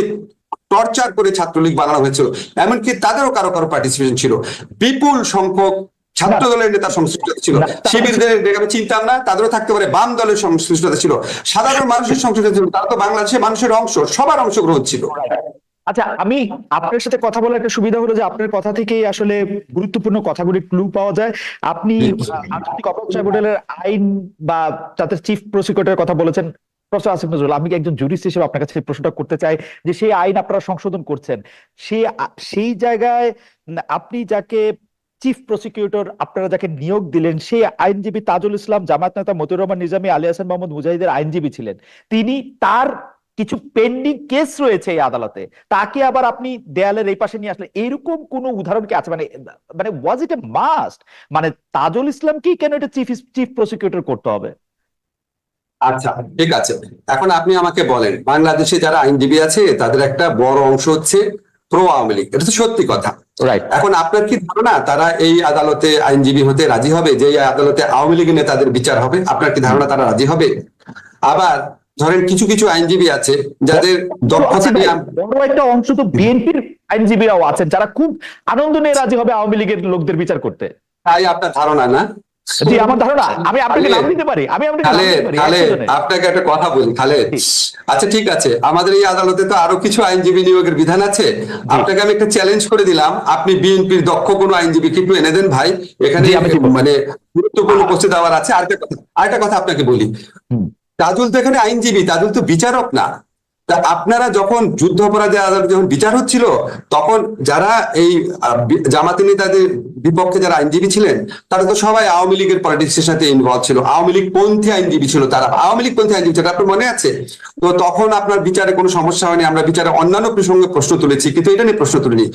টর্চার করে ছাত্রলীগ বানানো হয়েছিল, এমনকি তাদেরও কারো কারো পার্টিসিপেশন ছিল। বিপুল সংখ্যক ছাত্র দলের নেতার সংশ্লিষ্টতা ছিল, শিবিরদের আমি চিনতাম না, তাদেরও থাকতে পারে, বাম দলের সংশ্লিষ্টতা ছিল, সাধারণ মানুষের সংশ্লিষ্টতা ছিল, তারা তো বাংলাদেশের মানুষের অংশ, সবার অংশগ্রহণ ছিল। আচ্ছা, আমি আপনার সাথে কথা বলার একটা সুবিধা হলো যে আপনার কথা থেকেই আসলে গুরুত্বপূর্ণ কথাগুলি ক্লু পাওয়া যায়। আপনি আন্তর্জাতিক অপরাধ ট্রাইব্যুনালের আইন বা তাদের চিফ প্রসিকিউটরের কথা বলেছেন। প্রফেসর আসিফ নজরুল, আমি একজন জুরিস্ট হিসেবে আপনার কাছে প্রশ্নটা করতে চাই যে সেই আইন আপনারা সংশোধন করছেন, সেই জায়গায় আপনি যাকে চিফ প্রসিকিউটর আপনারা যাকে নিয়োগ দিলেন, সেই আইনজীবী তাজুল ইসলাম, জামায়াত নেতা মতিউর রহমান নিজামী, আলী হাসান মোহাম্মদ মুজাহিদের আইনজীবী ছিলেন। তিনি, তার কিছু পেন্ডিং কেস রয়েছে এই আদালতে, তাকে আবার আপনি দেয়ালের এই পাশে নিয়ে আসলে এরকম কোন উদাহরণ কি আছে? মানে মানে ওয়াজ ইট এ মাস্ট, মানে তাজুল ইসলাম কি কেন এটা চিফ প্রসিকিউটর করতে হবে? আচ্ছা ঠিক আছে, এখন আপনি আমাকে বলেন, বাংলাদেশে যারা আইনজীবী আছে তাদের একটা বড় অংশ হচ্ছে প্রো আওয়ামী লীগ, এটা তো সত্যি কথা, রাইট? এখন আপনার কি ধারণা তারা এই আদালতে আইনজীবী হতে রাজি হবে? যে এই আদালতে আওয়ামী লীগের নেতাদের বিচার হবে, আপনার কি ধারণা তারা রাজি হবে? আবার ধরেন কিছু কিছু আইনজীবী আছে যাদের দক্ষতা নিয়ে, বড় একটা অংশ তো বিএনপির আইনজীবীরাও আছেন যারা খুব আনন্দ নিয়ে রাজি হবে আওয়ামী লীগের লোকদের বিচার করতে। তাই আপনার ধারণা না? জি, আমার ধারণা। আমি আপনাকে নাম দিতে পারি, আমি আপনাকে নাম দিতে পারি। আপনাকে একটা কথা বলি খালেদ, আচ্ছা ঠিক আছে, আমাদের এই আদালতে তো আরো কিছু আইনজীবী নিয়োগের বিধান আছে, আপনাকে আমি একটা চ্যালেঞ্জ করে দিলাম, আপনি বিএনপির দক্ষ কোনো আইনজীবী কিন্তু এনে দেন ভাই, এখানে মানে গুরুত্বপূর্ণ উপস্থিত হওয়ার আছে। আরেকটা কথা আপনাকে বলি, তাজুল তো এখানে আইনজীবী, তাজুল তো বিচারক না। তা আপনারা যখন যুদ্ধাপরাধী আদালতে যখন বিচার হচ্ছিল, তখন যারা এই জামাতি নেতাদের বিপক্ষে যারা আইনজীবী ছিলেন, তারা তো সবাই আওয়ামী লীগের পলিটিক্সের সাথে ইনভলভ ছিল, আওয়ামী লীগ পন্থী আইনজীবী ছিল, তারা আওয়ামী লীগ পন্থী আইনজীবী ছিল, আপনার মনে আছে? তো তখন আপনার বিচারে কোনো সমস্যা হয়নি, আমরা বিচারে অন্যান্য প্রসঙ্গে প্রশ্ন তুলেছি, কিন্তু এটা নিয়ে প্রশ্ন তুলিনি।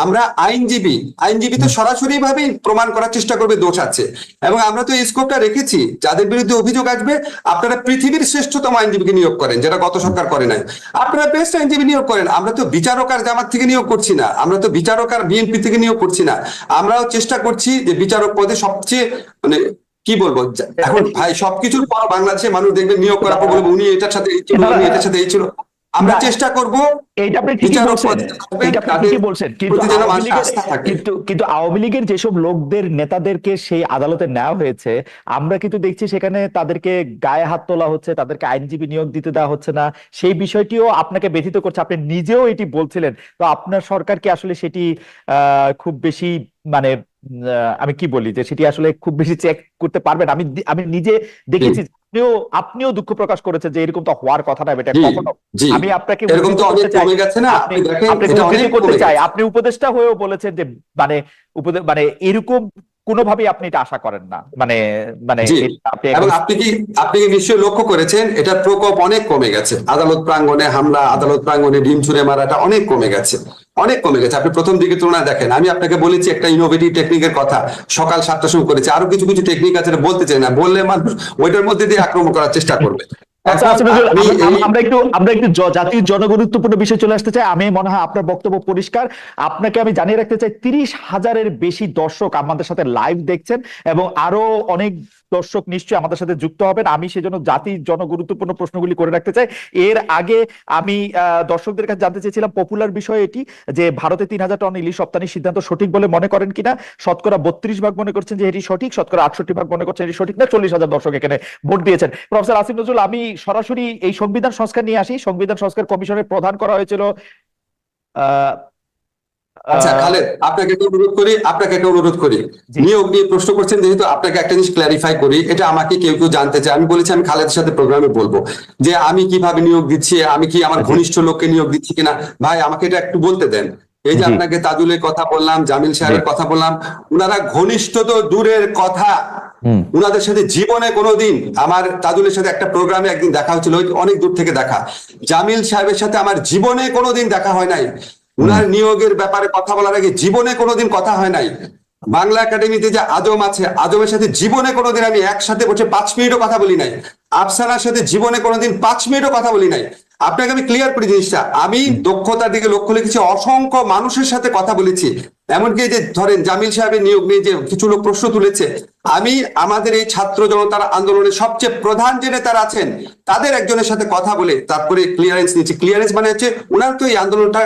আমরা আইনজীবী তো সরাসরি ভাবেই প্রমাণ করার চেষ্টা করবে দোষ আছে, এবং আমরা তো এই স্কোপটা রেখেছি, যাদের বিরুদ্ধে অভিযোগ আসবে আপনারা পৃথিবীর শ্রেষ্ঠতম আইনজীবীকে নিয়োগ করেন, যেটা গত সরকার করে নাই, আপনারা বেস্ট আইনজীবী নিয়োগ করেন। আমরা তো বিচারক আর জামাত থেকে নিয়োগ করছি না, আমরা তো বিচারক আর বিএনপি থেকে নিয়োগ করছি না, আমরাও চেষ্টা করছি যে বিচারক পদে সবচেয়ে মানে কি বলবো, এখন ভাই সবকিছুর পর বাংলাদেশে মানুষ দেখবে নিয়োগ করার পর বলবো উনি এটার সাথে এই ছিল, উনি এটার সাথে এই ছিল। আমরা চেষ্টা করব, এইটা আপনি ঠিকই বলছেন, কিন্তু আওয়ামী লীগের যেসব লোকদের নেতাদেরকে সেই আদালতে নেওয়া হয়েছে, আমরা কিন্তু দেখছি সেখানে তাদেরকে গায়ে হাত তোলা হচ্ছে, তাদেরকে আইনজীবী নিয়োগ দিতে দেওয়া হচ্ছে না, সেই বিষয়টিও আপনাকে ব্যথিত করছে, আপনি নিজেও এটি বলছিলেন। তো আপনার সরকার কি আসলে সেটি খুব বেশি মানে আমি কি বলি যে সেটি আসলে খুব বেশি চেক করতে পারবেন? আমি নিজে দেখেছি আপনিও দুঃখ প্রকাশ করেছেন যে এরকম তো হওয়ার কথা না, এটা জি কখনো। জি আমি আপনাকে এরকম তো অনেক কমে গেছে না, আপনি আপনি দেখেন আপনাকে এটা উদ্ধৃতি অনেক করতে কমে চাই, গেছে। আপনি উপদেষ্টা হয়েও বলেছেন যে মানে মানে এরকম কোনোভাবেই আপনি এটা আশা করেন না, মানে মানে জি, আপনি এবং একদম। আপনি কি নিশ্চয়ই লক্ষ্য করেছেন এটার প্রকোপ অনেক কমে গেছে, আদালত প্রাঙ্গণে হামলা, আদালত প্রাঙ্গণে ডিম ছুঁড়ে মারাটা অনেক কমে গেছে, অনেক কমে গেছে। আপনি প্রথম দিকে তুলনায় দেখেন, আমি আপনাকে বলেছি একটা ইনোভেটিভ টেকনিকের কথা, সকাল 7টার সময় করেছে, আরো কিছু কিছু টেকনিক আছে এটা বলতে চাই না, বললে মানুষ ওইটার মধ্যে দিয়ে আক্রমণ করার চেষ্টা করবে। আচ্ছা এখন আচ্ছা নজরুল, আপনি এই আমরা একটু জাতির জনগুরুত্বপূর্ণ বিষয় চলে আসতে চাই। আমি মনে হয় আপনার বক্তব্য পরিষ্কার। আপনাকে আমি জানিয়ে রাখতে চাই 30,000-এর বেশি দর্শক আমাদের সাথে লাইভ দেখছেন এবং আরো অনেক দর্শক নিশ্চয়ই আমাদের সাথে যুক্ত হবেন। আমি সেজন্য জাতির জনগুরুত্বপূর্ণ প্রশ্নগুলি করে রাখতে চাই। এর আগে আমি দর্শকদের কাছে জানতে চেয়েছিলাম পপুলার বিষয় এটি যে ভারতে 3,000 টন ইলিশ রপ্তানির সিদ্ধান্ত সঠিক বলে মনে করেন কিনা। শতকরা 32% মনে করছেন যে এটি সঠিক, শতকরা 68% মনে করছেন এটি সঠিক না। 40,000 দর্শক এখানে ভোট দিয়েছেন। প্রফেসর আসিফ নজরুল, আমি সরাসরি এই সংবিধান সংস্কার নিয়ে আসি। সংবিধান সংস্কার কমিশনের প্রধান করা হয়েছিল আহ আচ্ছা আহ খালেদ, আপনাকে একটা অনুরোধ করি, জি নিয়োগ নিয়ে প্রশ্ন করছেন যেহেতু, আপনাকে একটা জিনিস ক্ল্যারিফাই করি, এটা আমাকে কেউ কেউ জানতে চায়, আমি বলেছি আমি খালেদের সাথে প্রোগ্রামে বলবো যে আমি কিভাবে নিয়োগ দিচ্ছি, আমি কি আমার জি ঘনিষ্ঠ লোককে নিয়োগ দিচ্ছি কিনা। ভাই আমাকে এটা একটু বলতে দেন। এই যে জি আপনাকে তাজুলের কথা বললাম, জামিল জি সাহেবের কথা বললাম, উনারা ঘনিষ্ঠ তো দূরের কথা, হুম উনাদের সাথে জীবনে কোনোদিন, আমার তাজুলের সাথে একটা প্রোগ্রামে একদিন দেখা হয়েছিল, অনেক দূর থেকে দেখা। জামিল সাহেবের সাথে আমার জীবনে কোনোদিন দেখা হয় নাই, হুম উনার নিয়োগের ব্যাপারে কথা বলার আগে জীবনে কোনোদিন কথা হয় নাই। বাংলা একাডেমিতে যে আজম আছে, আজমের সাথে জীবনে কোনোদিন আমি একসাথে বসে 5 মিনিটও কথা বলি নাই। আফসানার সাথে জীবনে কোনোদিন 5 মিনিটও কথা বলি নাই। আপনাকে আমি ক্লিয়ার করি জিনিসটা, আমি দক্ষতার দিকে লক্ষ্য রেখেছি, অসংখ্য মানুষের সাথে কথা বলেছি। এমনকি এই যে ধরেন জামিল সাহেবের নিয়োগ নিয়ে যে কিছু লোক প্রশ্ন তুলেছে, আমি আমাদের এই ছাত্র জনতার আন্দোলনের সবচেয়ে প্রধান যে নেতারা আছেন তাদের একজনের সাথে কথা বলে তারপরে ক্লিয়ারেন্স নিচ্ছি। ক্লিয়ারেন্স মানে হচ্ছে উনার তো এই আন্দোলনটা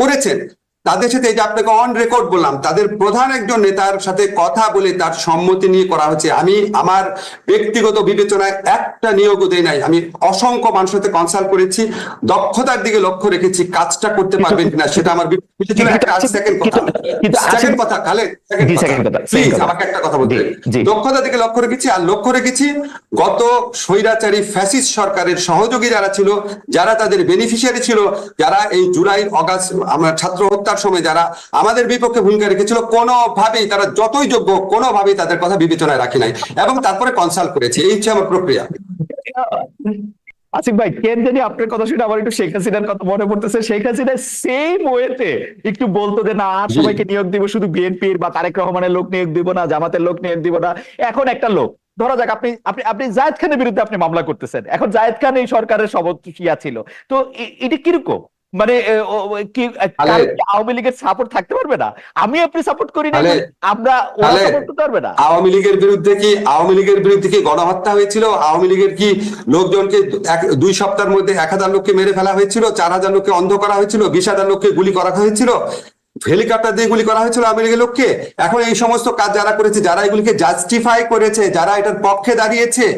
করেছেন, তাদের সাথে, এই যে আপনাকে অন রেকর্ড বললাম, তাদের প্রধান একজন নেতার সাথে কথা বলে তার সম্মতি নিয়ে করা হচ্ছে। আমি আমার ব্যক্তিগত বিবেচনায় একটা নিয়োগও দেই নাই, আমি অসংখ্য মানুষের সাথে কনসাল্ট করেছি, দক্ষতার দিকে লক্ষ্য রেখেছি, কাজটা করতে পারবেন কিনা সেটা আমার বিবেচনা। একটা সেকেন্ড কথা, সেকেন্ড কথা খালেদ, সেকেন্ড কথা প্লিজ আমাকে একটা কথা বলতে। দক্ষতার দিকে লক্ষ্য রেখেছি, আর লক্ষ্য রেখেছি গত স্বৈরাচারী ফ্যাসিস্ট সরকারের সহযোগী যারা ছিল, যারা তাদের বেনিফিশিয়ারি ছিল, যারা এই জুলাই অগাস্ট আমরা ছাত্র হত্যার সময় যারা আমাদের বিপক্ষে ভূমিকা রেখেছিল, কোনোভাবেই তারা যতই যোগ্য কোনোভাবেই তাদের কথা বিবেচনায় রাখি নাই এবং তারপরে কনসাল্ট করেছি। এই হচ্ছে আমার প্রক্রিয়া। আসিফ ভাই, কেন জানি আপনার কথা শুনে আমার একটু শেখ হাসিনার কথা মনে পড়তেছে। শেখ হাসিনা সেম ওয়েতে একটু বলতো যে না আর জি সবাইকে নিয়োগ দিব, শুধু বিএনপির বা তারেক রহমানের লোক নিয়োগ দিব না, জামাতের লোক নিয়োগ দিব না। এখন একটা লোক ধরা যাক, আপনি আপনি আপনি জায়েদ খানের বিরুদ্ধে আপনি মামলা করতেছেন। এখন জায়েদ খান এই সরকারের ইয়া ছিল, তো এটা কিরকম? মানে কি কারো খালেদ, কি আওয়ামী লীগের সাপোর্ট থাকতে পারবে না? আমি আপনি সাপোর্ট করি নাই খালেদ, বলে আমরা ওরা খালেদ, সাপোর্ট করতে পারবে না? আওয়ামী লীগের বিরুদ্ধে কি গণহত্যা হয়েছিল? আওয়ামী লীগের কি লোকজনকে 2 সপ্তাহের মধ্যে 1,000 লোককে মেরে ফেলা হয়েছিল, 4,000 লোককে অন্ধ করা হয়েছিল, 20,000 লোককে গুলি করা হয়েছিল, হেলিকপ্টার দিয়ে গুলি করা হয়েছিল আওয়ামী লীগের লোককে? এখন এই সমস্ত কাজ যারা করেছে, যারা এগুলিকে জাস্টিফাই করেছে, যারা এটার পক্ষে দাঁড়িয়েছে,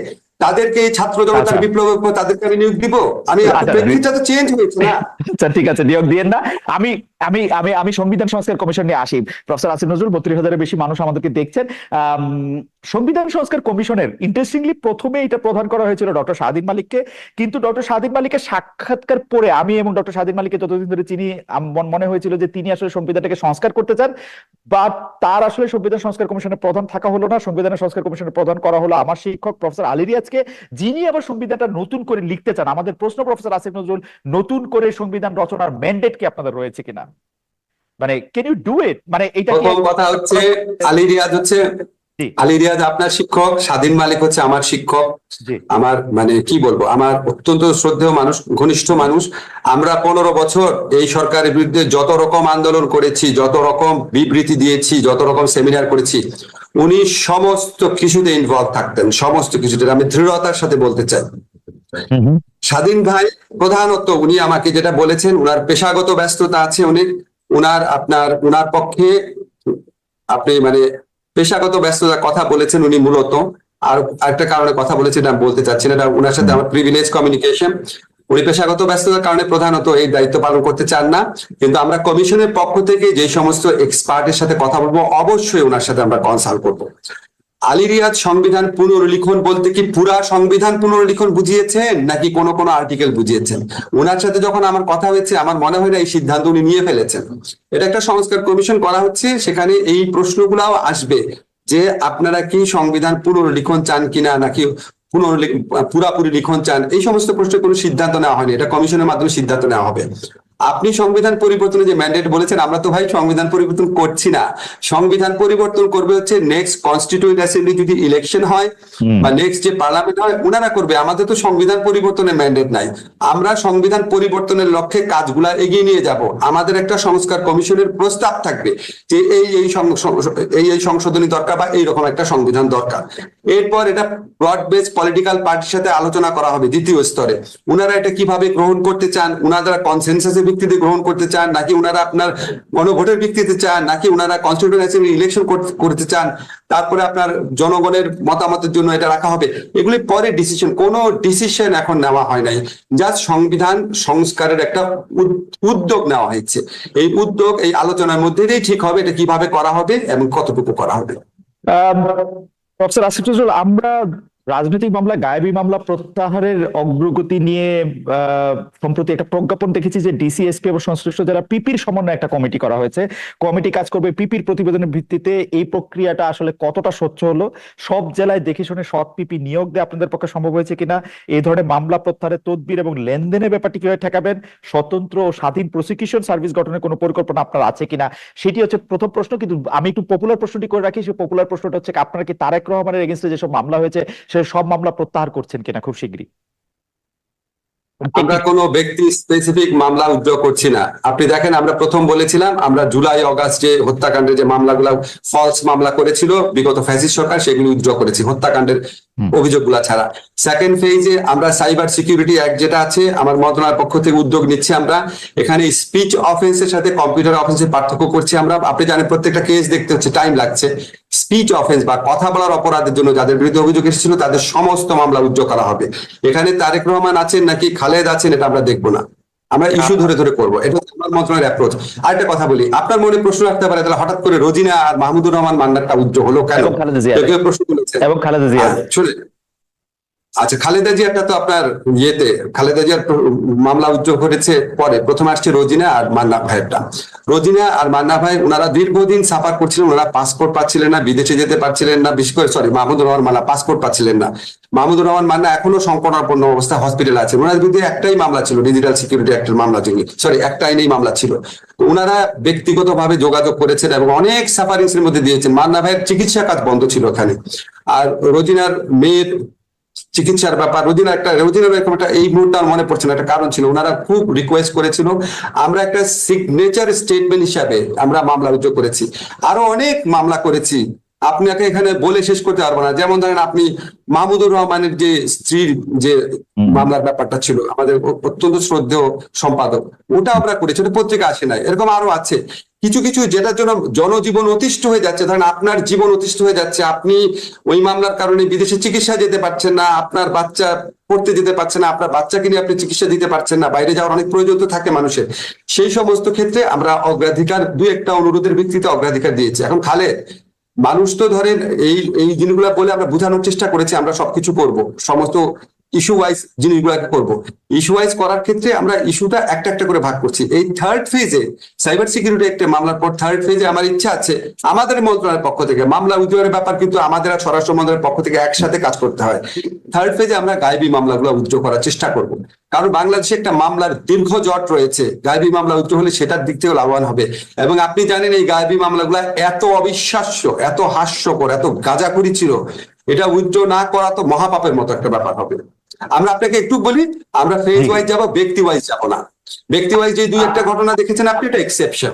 তাদেরকে এই ছাত্র জনতার আচ্ছা বিপ্লবের পর তাদেরকে আমি নিয়োগ দিব? আমি আচ্ছা প্রেক্ষিতটা তো চেঞ্জ হয়েছে না। আচ্ছা ঠিক আছে, নিয়োগ দিয়েন না। আমি আমি আমি আমি সংবিধান সংস্কার কমিশন নিয়ে আসি। প্রফেসর আসিফ নজরুল, 32,000-এর বেশি মানুষ আমাদেরকে দেখছেন। সংবিধান সংস্কার কমিশনের ইন্টারেস্টিংলি প্রথমে এটা প্রদান করা হয়েছিল ডক্টর শাহদিন মালিককে, কিন্তু ডক্টর শাহদিন মালিকের সাক্ষাৎকার পরে আমি এবং ডক্টর শাহদিন মালিককে যতদিন ধরে চিনি, মনে হয়েছিল যে তিনি আসলে সংবিধানটাকে সংস্কার করতে চান, বাট তার আসলে সংবিধান সংস্কার কমিশনের প্রধান থাকা হলো না। সংবিধানের সংস্কার কমিশনের প্রধান করা হলো আমার শিক্ষক প্রফেসর আলী রিয়াজকে, যিনি আবার সংবিধানটা নতুন করে লিখতে চান। আমাদের প্রশ্ন প্রফেসর আসিফ নজরুল, নতুন করে সংবিধান রচনার ম্যান্ডেট কি আপনাদের রয়েছে কিনা? মানে ক্যান ইউ ডু ইট? মানে এটা কি? প্রথম কথা হচ্ছে, আলী রিয়াজ হচ্ছে, জি আলী রিয়াজ আপনার শিক্ষক, স্বাধীন মালিক হচ্ছে আমার শিক্ষক। জি আমার মানে কি বলবো, আমার অত্যন্ত শ্রদ্ধেয় মানুষ, ঘনিষ্ঠ মানুষ। আমরা 15 বছর এই সরকারের বিরুদ্ধে যত রকম আন্দোলন করেছি, যত রকম বিবৃতি দিয়েছি, যত রকম সেমিনার করেছি, উনি সমস্ত কিছুতে ইনভলভ থাকতেন, সমস্ত কিছুতে, আমি দৃঢ়তার সাথে বলতে চাই। স্বাধীন ভাই প্রধানত উনি আমাকে যেটা বলেছেন, উনার পেশাগত ব্যস্ততা আছে অনেক, উনার পক্ষে আপনি মানে পেশাগত ব্যস্ততার কথা বলেছেন উনি মূলত, আর একটা কারণে কথা বলেছেন আমি বলতে চাচ্ছি না, এটা উনার সাথে আমার প্রিভিলেজ কমিউনিকেশন। উনি পেশাগত ব্যস্ততার কারণে প্রধানত এই দায়িত্ব পালন করতে চান না, কিন্তু আমরা কমিশনের পক্ষ থেকে যে সমস্ত এক্সপার্টের সাথে কথা বলবো অবশ্যই ওনার সাথে আমরা কনসাল্ট করবো। আলী রিয়াজ সংবিধান পুনর্লিখন বলতে কি পুরা সংবিধান পুনর্লিখন বুঝিয়েছেন নাকি কোনো কোনো আর্টিকেল বুঝিয়েছেন? ওনার সাথে যখন আমার কথা হয়েছে আমার মনে হয় না এই সিদ্ধান্ত উনি নিয়ে ফেলেছেন। এটা একটা সংস্কার কমিশন করা হচ্ছে, সেখানে এই প্রশ্নগুলাও আসবে যে আপনারা কি সংবিধান পুনর্লিখন চান কিনা নাকি পুরাপুরি লিখন চান। এই সমস্ত প্রশ্নের কোনো সিদ্ধান্ত নেওয়া হয়নি, এটা কমিশনের মাধ্যমে সিদ্ধান্ত নেওয়া হবে। আপনি সংবিধান পরিবর্তনে যে ম্যান্ডেট বলেছেন, আমরা তো ভাই সংবিধান পরিবর্তন করছি না। সংবিধান পরিবর্তন করবে হচ্ছে নেক্সট কনস্টিটিউয়েন্ট অ্যাসেম্বলি যদি ইলেকশন হয় বা নেক্সট যে পার্লামেন্ট হয় ওনারা করবে। আমাদের তো সংবিধান পরিবর্তনের ম্যান্ডেট নাই। আমরা সংবিধান পরিবর্তনের লক্ষ্যে কাজগুলা এগিয়ে নিয়ে যাব। আমাদের একটা সংস্কার কমিশনের প্রস্তাব থাকবে যে এই সংশোধনী দরকার বা এইরকম একটা সংবিধান দরকার। এরপর এটা ব্রড বেস পলিটিক্যাল পার্টির সাথে আলোচনা করা হবে দ্বিতীয় স্তরে। ওনারা এটা কিভাবে গ্রহণ করতে চান, ওনারা কনসেনসাসের ভিত্তিতে গ্রহণ করতে চান নাকি ওনারা আপনার গণভোটের ভিত্তিতে চান নাকি ওনারা কনস্টিটিউয়েন্ট অ্যাসেম্বলি ইলেকশন করতে চান, তারপরে আপনার জনগণের মতামতের জন্য এটা রাখা হবে। এগুলি পরে ডিসিশন, কোনো ডিসিশন এখন নেওয়া হয় নাই, জাস্ট সংবিধান সংস্কারের একটা উদ্যোগ নেওয়া হয়েছে। এই উদ্যোগ এই আলোচনার মধ্যে দিয়েই ঠিক হবে এটা কিভাবে করা হবে এবং কতটুকু করা হবে। প্রফেসর আসিফ নজরুল, আমরা রাজনৈতিক মামলা, গায়েবী মামলা প্রত্যাহারের অগ্রগতি নিয়ে সম্প্রতি একটা প্রজ্ঞাপন দেখেছি যে ডিসিএসপি এবং সংশ্লিষ্ট যারা পিপির সমন্বয়ে একটা কমিটি করা হয়েছে। কমিটি কাজ করবে পিপির প্রতিবেদনের ভিত্তিতে। এই প্রক্রিয়াটা আসলে কতটা স্বচ্ছ হলো? সব জেলায় দেখে শুনে সৎ পিপি নিয়োগ দিয়ে আপনাদের পক্ষে সম্ভব হয়েছে কিনা? এই ধরনের মামলা প্রত্যাহারের তদবির এবং লেনদেনের ব্যাপারটি কিভাবে ঠেকাবেন? স্বতন্ত্র ও স্বাধীন প্রসিকিউশন সার্ভিস গঠনের কোনো পরিকল্পনা আপনার আছে কিনা, সেটি হচ্ছে প্রথম প্রশ্ন। কিন্তু আমি একটু পপুলার প্রশ্নটি করে রাখি। সেই পপুলার প্রশ্নটা হচ্ছে আপনারা কি তারেক রহমানের এগেইনস্টে যেসব মামলা হয়েছে সব মামলা প্রত্যাহার করছেন কিনা খুব শীঘ্রই? আমরা কোনো ব্যক্তি স্পেসিফিক মামলা উইথড্র করছি না। আপনি দেখেন, আমরা প্রথম বলেছিলাম আমরা জুলাই অগাস্ট যে হত্যাকাণ্ডের যে মামলাগুলো ফলস মামলা করেছিল বিগত ফ্যাসিস্ট সরকার, সেগুলো উইথড্র করেছি হত্যাকাণ্ডের অভিযোগগুলা ছাড়া। সেকেন্ড ফেজে আমরা সাইবার সিকিউরিটি অ্যাক্ট যেটা আছে আমার মন্ত্রণালয়ের পক্ষ থেকে উদ্যোগ নিচ্ছি। আমরা এখানে স্পিচ অফেন্সের সাথে কম্পিউটার অফেন্সের পার্থক্য করছি। আমরা, আপনি জানেন, প্রত্যেকটা কেস দেখতে হচ্ছে, টাইম লাগছে। স্পিচ অফেন্স বা কথা বলার অপরাধের জন্য যাদের বিরুদ্ধে অভিযোগ এসেছিল তাদের সমস্ত মামলা উইথড্র করা হবে। এখানে তারেক রহমান আছেন নাকি খালেদ আছেন এটা আমরা দেখবো না, আমরা ইস্যু ধরে ধরে করবো। এটা হচ্ছে আমার মন্ত্রণালয়ের অ্যাপ্রোচ। আরেকটা কথা বলি, আপনার মনে প্রশ্ন রাখতে পারে তাহলে হঠাৎ করে রোজিনা আর মাহমুদুর রহমান মান্নারটা উইথড্র হলো কেন? কেউ প্রশ্ন তুলেছেন। এবং খালেদা জিয়া, শুনে আচ্ছা, খালেদা জিয়ারটা তো আপনার খালেদা জিয়ার মামলা উইথড্র করেছে পরে। প্রথমে আসছে রোজিনা আর মান্না ভাইয়েরটা। রোজিনা আর মান্না ভাই ওনারা দীর্ঘদিন সাফার করছিলেন, ওনারা পাসপোর্ট পাচ্ছিলেন না, বিদেশে যেতে পারছিলেন না, বিশেষ করে মাহমুদুর রহমান মান্না পাসপোর্ট পাচ্ছিলেন না। মাহমুদুর রহমান মান্না এখনো সংকটাপন্ন অবস্থায় হসপিটালে আছেন। ওনার বিরুদ্ধে একটাই মামলা ছিল, ডিজিটাল সিকিউরিটি অ্যাক্টের মামলা, একটা আইনেই মামলা ছিল। ওনারা ব্যক্তিগতভাবে যোগাযোগ করেছেন এবং অনেক সাফারিংস এর মধ্যে দিয়েছেন। মান্না ভাইয়ের চিকিৎসা কাজ বন্ধ ছিল ওখানে। আর রোজিনার মেয়ের চিকিৎসার ব্যাপার, রোজিনার এরকম একটা, এই মুহূর্তে আমার মনে পড়ছে না, একটা কারণ ছিল। ওনারা খুব রিকোয়েস্ট করেছিল, আমরা একটা সিগনেচার স্টেটমেন্ট হিসাবে আমরা মামলা রুজু করেছি। আরো অনেক মামলা করেছি, আপনাকে এখানে বলে শেষ করতে পারবো না। যেমন ধরেন আপনি মাহমুদুর রহমানের যে স্ত্রীর যে মামলার ব্যাপারটা ছিল, আমাদের অত্যন্ত শ্রদ্ধেয় সম্পাদক, ওটা আমরা করেছি, ওটা পত্রিকা আসে নাই। এরকম আরো আছে কিছু কিছু যেটার জন্য জনজীবন অতিষ্ঠ হয়ে যাচ্ছে। ধরেন আপনার জীবন অতিষ্ঠ হয়ে যাচ্ছে, আপনি ওই মামলার কারণে বিদেশে চিকিৎসা যেতে পারছেন না, আপনার বাচ্চা পড়তে যেতে পারছে না, আপনার বাচ্চাকে নিয়ে আপনি চিকিৎসা দিতে পারছেন না, বাইরে যাওয়ার অনেক প্রয়োজন তো থাকে মানুষের। সেই সমস্ত ক্ষেত্রে আমরা অগ্রাধিকার, দুই একটা অনুরোধের ভিত্তিতে অগ্রাধিকার দিয়েছি। এখন খালেদ মানুষ তো ধরেন এই জিনিসগুলো বলে আমরা বোঝানোর চেষ্টা করেছি আমরা সবকিছু করব, সমস্ত ইস্যু ওয়াইজ জিনিসগুলোকে করবো। ইস্যু ওয়াইজ করার ক্ষেত্রে আমরা ইস্যুটা একটা একটা করে ভাগ করছি। এই থার্ড ফেজে সাইবার সিকিউরিটি একটা মামলার পর থার্ড ফেজে আমার ইচ্ছা আছে আমাদের মন্ত্রণালয়ের পক্ষ থেকে মামলা উদ্ধারের ব্যাপার, কিন্তু আমাদের আর স্বরাষ্ট্র মন্ত্রণালয়ের পক্ষ থেকে একসাথে কাজ করতে হয়। থার্ড ফেজে আমরা গায়েবী মামলাগুলো উদ্ধার করার চেষ্টা করব, কারণ বাংলাদেশে একটা মামলার দীর্ঘ জট রয়েছে। গায়েবী মামলা উদ্ধার হলে সেটার দিক থেকে লাভবান হবে। এবং আপনি জানেন এই গায়েবী মামলাগুলো এত অবিশ্বাস্য, এত হাস্যকর, এত গাঁজাখুরি ছিল, এটা উইথড্র না করা তো মহাপাপের মতো একটা ব্যাপার হবে। আমরা আপনাকে একটু বলি, আমরা ফেজ ওয়াইজ যাবো, ব্যক্তি ওয়াইজ যাবো না। ব্যক্তি ওয়াইজ যে দুই একটা ঘটনা দেখেছেন আপনি, এটা এক্সেপশন।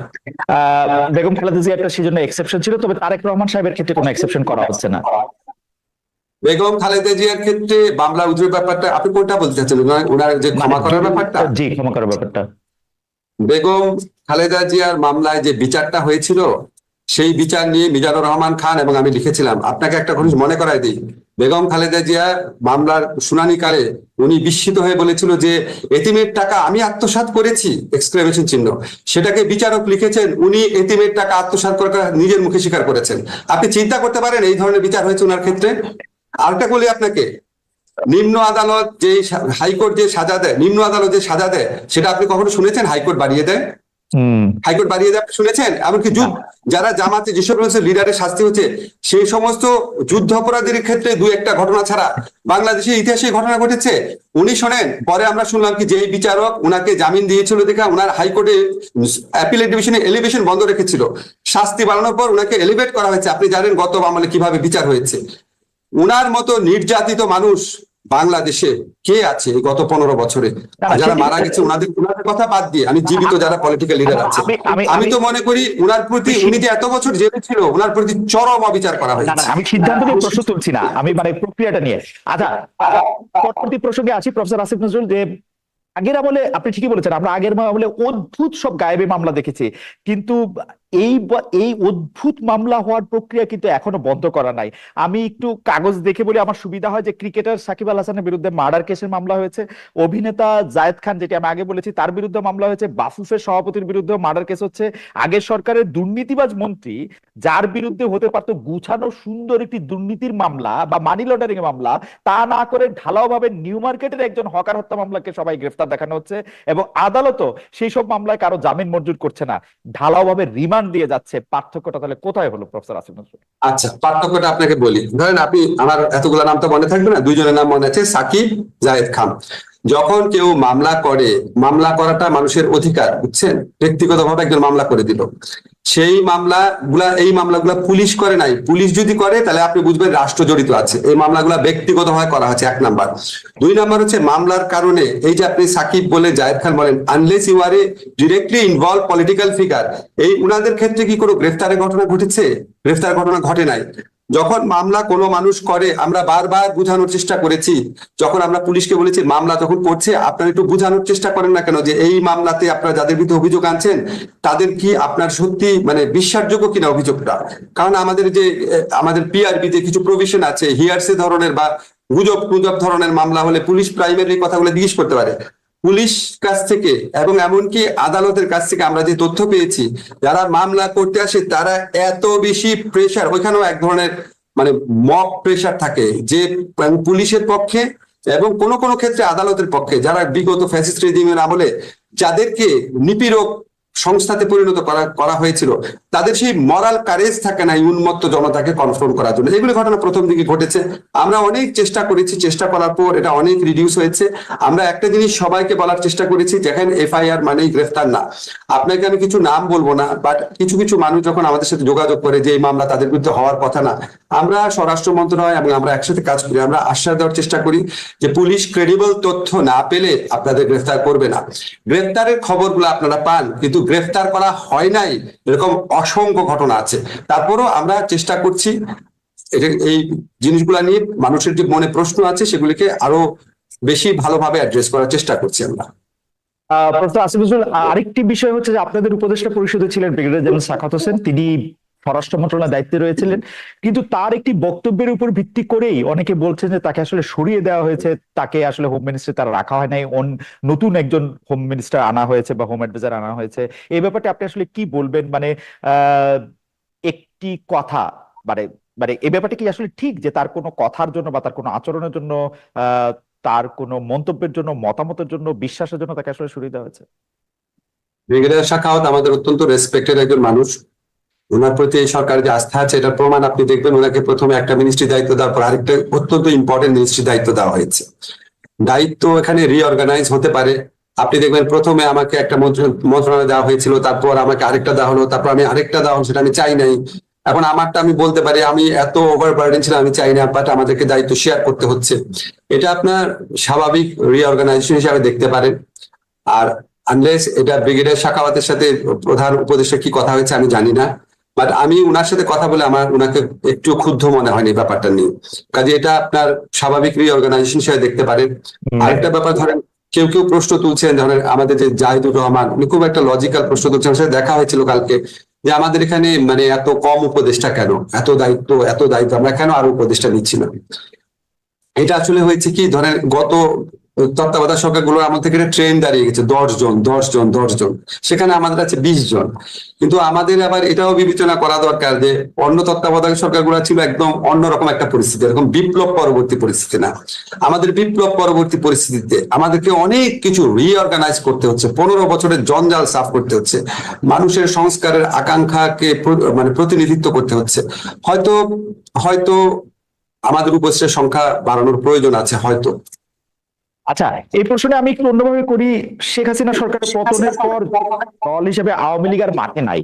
বেগম খালেদা জিয়া একটা সেজন্য এক্সেপশন ছিল, তবে তারেক রহমান সাহেবের ক্ষেত্রে কোনো এক্সেপশন করা হচ্ছে না। বেগম খালেদা জিয়ার ক্ষেত্রে মামলা উদ্ধারের ব্যাপারটা আপনি কোনটা বলতে চাচ্ছেন? ওনার যে ক্ষমা করার ব্যাপারটা? জি, ক্ষমা করার ব্যাপারটা। বেগম খালেদা জিয়ার মামলায় যে বিচারটা হয়েছিল সেই বিচার নিয়ে মিজানুর রহমান খান এবং আমি লিখেছিলাম। আপনাকে একটা জিনিস মনে করায় দিই, বেগম খালেদা জিয়া মামলার শুনানিকালে উনি বিস্মিত হয়ে বলেছিল যে এতিমের টাকা আমি আত্মসাৎ করেছি এক্সক্লেমেশন চিহ্ন। সেটাকে বিচারক লিখেছেন উনি এতিমের টাকা আত্মসাৎ করে নিজের মুখে স্বীকার করেছেন। আপনি চিন্তা করতে পারেন এই ধরনের বিচার হয়েছে ওনার ক্ষেত্রে। আরেকটা বলি আপনাকে, নিম্ন আদালত যে হাইকোর্ট যে সাজা দেয়, নিম্ন আদালত যে সাজা দেয়, সেটা আপনি কখনো শুনেছেন হাইকোর্ট বাড়িয়ে দেয়? হাইকোর্ট বাড়িয়ে দেয় আপনি শুনেছেন? এমনকি যারা জামাতে যেসব লিডারের শাস্তি হচ্ছে সেই সমস্ত যুদ্ধ অপরাধীর ক্ষেত্রে দুই একটা ঘটনা ছাড়া বাংলাদেশের ইতিহাসে ঘটনা ঘটেছে। উনি শোনেন, পরে আমরা শুনলাম কি যে বিচারক উনাকে জামিন দিয়েছিল দেখে উনার হাইকোর্টে অ্যাপিলেট ডিভিশনে এলিভেশন বন্ধ রেখেছিল, শাস্তি বাড়ানোর পর উনাকে এলিভেট করা হয়েছে। আপনি জানেন গত আমলে কিভাবে বিচার হয়েছে। উনার মতো নির্যাতিত মানুষ বাংলাদেশে কে আছে এই গত 15 বছরে? যারা মারা গেছে ওনাদের কথা বাদ দিয়ে আমি জীবিত যারা পলিটিক্যাল লিডার আছে, আমি তো মনে করি উনার প্রতি, উনি যে এত বছর জেলে ছিল ওনার প্রতি চরম অবিচার করা হয়েছে। আমি সিদ্ধান্ত নিয়ে প্রশ্ন তুলছি না, আমি মানে প্রক্রিয়াটা নিয়ে। আচ্ছা, পরবর্তী প্রসঙ্গে আসি প্রফেসর আসিফ নজরুল। যে আগের আমলে আপনি ঠিকই বলেছেন, আমরা আগের আমলে অদ্ভুত সব গায়েবী মামলা দেখেছি, কিন্তু এই অদ্ভুত মামলা হওয়ার প্রক্রিয়া কিন্তু এখনো বন্ধ করা নাই। আমি একটু কাগজ দেখে বলি আমার সুবিধা হয়, যে ক্রিকেটার সাকিব আল হাসানের বিরুদ্ধে মার্ডার কেসের মামলা হয়েছে, অভিনেতা জায়েদ খান যেটি আমি আগে বলেছি তার বিরুদ্ধে মামলা হয়েছে, বাফুফের সভাপতির বিরুদ্ধে মার্ডার কেস হচ্ছে, আগের সরকারের দুর্নীতিবাজ মন্ত্রী যার বিরুদ্ধে হতে পারতো গুছানো সুন্দর একটি দুর্নীতির মামলা বা মানি লন্ডারিং এর মামলা, তা না করে ঢালাও ভাবে নিউ মার্কেটের একজন হকার হত্যা মামলাকে সবাই গ্রেফতার দেখানো হচ্ছে, এবং আদালতও সেই সব মামলায় কারো জামিন মঞ্জুর করছে না, ঢালাও ভাবে রিমান্ড দিয়ে যাচ্ছে। পার্থক্যটা তাহলে কোথায় হলো প্রফেসর আসিফ নজরুল? আচ্ছা, পার্থক্যটা আপনাকে বলি। ধরেন আপনি, আমার এতগুলো নাম তো মনে থাকবে না, দুইজনের নাম মনে আছে, সাকিব, জায়েদ খান। যখন কেউ মামলা করে, মামলা করাটা মানুষের অধিকার, বুঝছেন? ব্যক্তিগতভাবে একজন মামলা করে দিল, সেই এই মামলাগুলা পুলিশ করে নাই। পুলিশ যদি করে তাহলে আপনি বুঝবেন রাষ্ট্র জড়িত আছে। এই মামলাগুলা ব্যক্তিগতভাবে করা হচ্ছে, 1 নাম্বার। 2 নাম্বার হচ্ছে মামলার কারণে, এই যে আপনি সাকিব বলে জায়েদ খান বলেন, unless you are a directly involve political figure, এই উনাদের ক্ষেত্রে কি কোনো গ্রেফতারের ঘটনা ঘটেছে? গ্রেফতার ঘটনা ঘটে নাই। যখন মামলা কোনো মানুষ করে, আমরা বারবার বোঝানোর চেষ্টা করেছি, যখন আমরা পুলিশকে বলেছি মামলা যখন করছে আপনারা একটু বোঝানোর চেষ্টা করেন না কেন যে এই মামলাতে আপনারা যাদের বিরুদ্ধে অভিযোগ আনছেন তাদের কি আপনার সত্যি মানে বিশ্বাসযোগ্য কিনা অভিযোগটা। কারণ আমাদের পিআরবি তে কিছু প্রভিশন আছে, হিয়ারসে ধরনের বা গুজব ধরনের মামলা হলে পুলিশ প্রাইমারি কথাগুলো জিজ্ঞেস করতে পারে। পুলিশ কাছ থেকে এবং এমনকি আদালতের কাছ থেকে আমরা যে তথ্য পেয়েছি, যারা মামলা করতে আসে তারা এত বেশি প্রেশার, ওইখানেও এক ধরনের মানে মক প্রেশার থাকে যে পুলিশের পক্ষে এবং কোনো কোনো ক্ষেত্রে আদালতের পক্ষে, যারা বিগত ফ্যাসিস্ট রেজিমের আমলে যাদেরকে নিপীড়ক সংস্থাতে পরিণত করা হয়েছিল, তাদের সেই মরাল কারেজ থাকে না উন্মত্ত জনতাকে কনফ্রন্ট করার জন্য। এগুলো ঘটনা প্রথম দিকে ঘটেছে। আমরা অনেক চেষ্টা করেছি, চেষ্টা করার পর এটা অনেক রিডিউস হয়েছে। আমরা একটা জিনিস সবাইকে বলার চেষ্টা করেছি, দেখেন এফআইআর মানেই গ্রেফতার না। আপনাকে আমি কিছু নাম বলবো না, বাট কিছু কিছু মানুষ যখন আমাদের সাথে যোগাযোগ করে যে এই মামলা তাদের বিরুদ্ধে হওয়ার কথা না, আমরা স্বরাষ্ট্র মন্ত্রণালয় এবং আমরা একসাথে কাজ করি, আমরা আশ্বাস দেওয়ার চেষ্টা করি যে পুলিশ ক্রেডিবল তথ্য না পেলে আপনাদের গ্রেফতার করবে না। গ্রেফতারের খবরগুলো আপনারা পান, কিন্তু গ্রেফতার করা হয় নাই এরকম অসংখ্য ঘটনা আছে। তারপরও আমরা চেষ্টা করছি এই জিনিসগুলা নিয়ে মানুষের যে মনে প্রশ্ন আছে সেগুলিকে আরো বেশি ভালোভাবে অ্যাড্রেস করার চেষ্টা করছি আমরা। প্রফেসর আসিফ নজরুল, আরেকটি বিষয় হচ্ছে যে আপনাদের উপদেষ্টা পরিষদে ছিলেন ব্রিগেডিয়ার জেনারেল সাখাওয়াত হোসেন, তিনি স্বরাষ্ট্র মন্ত্রণালয়ের দায়িত্বে রয়েছিলেন, কিন্তু তার একটি বক্তব্যের উপর ভিত্তি করেই অনেকে বলছেন যে তাকে আসলে সরিয়ে দেওয়া হয়েছে, তাকে আসলে হোম মিনিস্টার তারা রাখা হয় নাই, নতুন একজন হোম মিনিস্টার আনা হয়েছে বা হোম অ্যাডভাইজার আনা হয়েছে। এই ব্যাপারটা আপনি আসলে কি বলবেন? মানে একটি কথা মানে মানে এই ব্যাপারটা কি আসলে ঠিক যে তার কোনো কথার জন্য বা তার কোনো আচরণের জন্য, তার কোনো মন্তব্যের জন্য, মতামতের জন্য, বিশ্বাসের জন্য তাকে আসলে সরিয়ে দেওয়া হয়েছে? ব্রিগেডিয়ার সাখাওয়াত আমাদের অত্যন্ত রেসপেক্টেড একজন মানুষ। ওনার প্রতি এই সরকারের যে আস্থা আছে এটার প্রমাণ আপনি দেখবেন, ওনাকে প্রথমে একটা মিনিস্ট্রি দায়িত্ব দেওয়ার পর আরেকটা অত্যন্ত ইম্পর্টেন্ট মিনিস্ট্রি দায়িত্ব দেওয়া হয়েছে। দায়িত্ব এখানে রিঅর্গানাইজ হতে পারে। আপনি দেখবেন প্রথমে আমাকে একটা মন্ত্রণালয় দেওয়া হয়েছিল, তারপর আমাকে আরেকটা দেওয়া হলো, তারপর আমি আরেকটা দেওয়া হলো, সেটা আমি চাই নাই। এখন আমারটা আমি বলতে পারি আমি এত ওভারবার্ডেন ছিলাম, আমি চাই না, বাট আমাদেরকে দায়িত্ব শেয়ার করতে হচ্ছে। এটা আপনার স্বাভাবিক রিঅর্গানাইজেশন হিসাবে দেখতে পারেন। আর আনলেস এটা ব্রিগেডিয়ার সাখাওয়াতের সাথে প্রধান উপদেষ্টা কি কথা হয়েছে আমি জানি না, বাট আমি উনার সাথে কথা বলে আমার উনাকে একটু ক্ষুব্ধ মনে হয়নি ব্যাপারটা নিয়ে। কাজে এটা আপনার স্বাভাবিক রিঅর্গানাইজেশন হিসেবে দেখতে পারেন। আরেকটা ব্যাপার, ধরেন কেউ কেউ প্রশ্ন তুলছেন, ধরেন আমাদের যে জাহিদুর রহমান, উনি খুব একটা লজিক্যাল প্রশ্ন তুলছেন, সাথে দেখা হয়েছিল কালকে, যে আমাদের এখানে মানে এত কম উপদেষ্টা কেন, এত দায়িত্ব আমরা কেন আরো উপদেষ্টা নিচ্ছি না। এটা আসলে হয়েছে কি, ধরেন গত তত্ত্বাবধায়ক সরকারগুলোর আমল থেকে ট্রেন দাঁড়িয়ে গেছে 10 জন, সেখানে আমাদের আছে 20 জন। কিন্তু আমাদের আবার এটাও বিবেচনা করা দরকার যে অন্য তত্ত্বাবধায়ক সরকারগুলো ছিল একদম অন্যরকম একটা পরিস্থিতি, এরকম বিপ্লব পরবর্তী পরিস্থিতি না। আমাদের বিপ্লব পরবর্তী পরিস্থিতিতে আমাদেরকে অনেক কিছু রিঅর্গানাইজ করতে হচ্ছে, 15 বছরের জঞ্জাল সাফ করতে হচ্ছে, মানুষের সংস্কারের আকাঙ্ক্ষাকে মানে প্রতিনিধিত্ব করতে হচ্ছে। হয়তো হয়তো আমাদের উপস্থিতের সংখ্যা বাড়ানোর প্রয়োজন আছে হয়তো। আচ্ছা, এই প্রশ্নে আমি একটু অন্যভাবে করি। শেখ হাসিনা সরকারের পতনের পর দল হিসেবে আওয়ামী লীগ আর মাঠে নাই।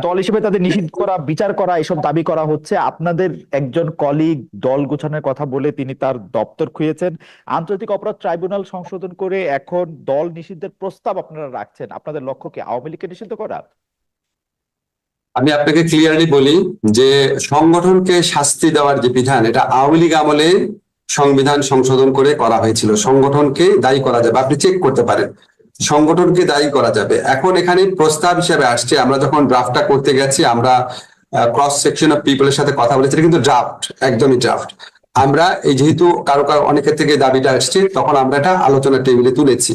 দল হিসেবে তাদের নিষিদ্ধ করা, বিচার করা, এসব দাবি করা হচ্ছে। আপনাদের একজন কলিগ দল গোছানোর কথা বলে তিনি তার দপ্তর খুইয়েছেন। আন্তর্জাতিক অপরাধ ট্রাইব্যুনাল সংশোধন করে এখন দল নিষিদ্ধের প্রস্তাব আপনারা রাখছেন। আপনাদের লক্ষ্য কি আওয়ামী লীগকে নিষিদ্ধ করা? আমি আপনাকে ক্লিয়ারলি বলি যে সংগঠনকে শাস্তি দেওয়ার যে বিধান, এটা আওয়ামী লীগ আমলে সংবিধান সংশোধন করে করা হয়েছিল। সংগঠনকে দায়ী করা যাবে, আপনি চেক করতে পারেন, সংগঠনকে দায়ী করা যাবে। এখন এখানে প্রস্তাব হিসেবে আসছে, আমরা যখন ড্রাফটটা করতে গেছি আমরা ক্রস সেকশন অফ পিপলের সাথে কথা বলেছি, এটা কিন্তু ড্রাফট, একদমই ড্রাফট। আমরা এই যেহেতু কারো অনেকের থেকে দাবিটা আসছে, তখন আমরা এটা আলোচনা টেবিলে তুলেছি।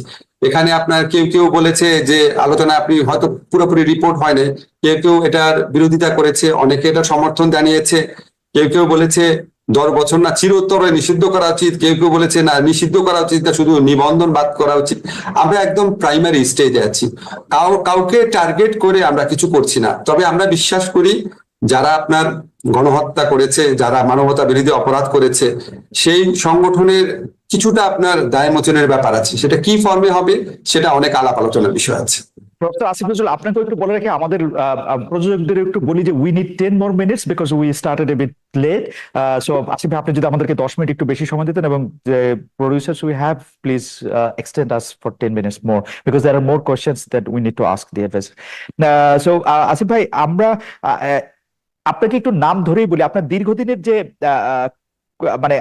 এখানে আপনার কেউ কেউ বলেছে যে আলোচনা আপনি হয়তো পুরোপুরি রিপোর্ট হয়নি, কেউ কেউ এটার বিরোধিতা করেছে, অনেকে এটা সমর্থন জানিয়েছে। কেউ কেউ বলেছে 10 বছর না চিরতরে নিষিদ্ধ করা উচিত, কেউ কেউ বলেছে না নিষিদ্ধ করা উচিত না, শুধু নিবন্ধন বাদ করা উচিত। আমরা একদম প্রাইমারি স্টেজে আছি, কাউকে টার্গেট করে আমরা কিছু করছি না। তবে আমরা বিশ্বাস করি যারা আপনার গণহত্যা করেছে, যারা মানবতা বিরোধী অপরাধ করেছে, সেই সংগঠনের কিছুটা আপনার দায় মোচনের ব্যাপার আছে। সেটা কি ফর্মে হবে সেটা অনেক আলাপ আলোচনার বিষয় আছে। প্রফেসর আসিফ নজরুল, আপনাকে একটু বলে রাখি, আমাদের প্রযোজকদের একটু বলি যে we need 10 more minutes because we started a bit late. So Asif ভাই, আপনি যদি আমাদেরকে 10 মিনিট একটু বেশি সময় দিতেন, এবং যে producers we have, please extend us for 10 minutes more because there are more questions that we need to ask the advisor. So Asif ভাই, আমরা আপনাকে একটু নাম ধরেই বলি। আপনার দীর্ঘদিনের যে মানে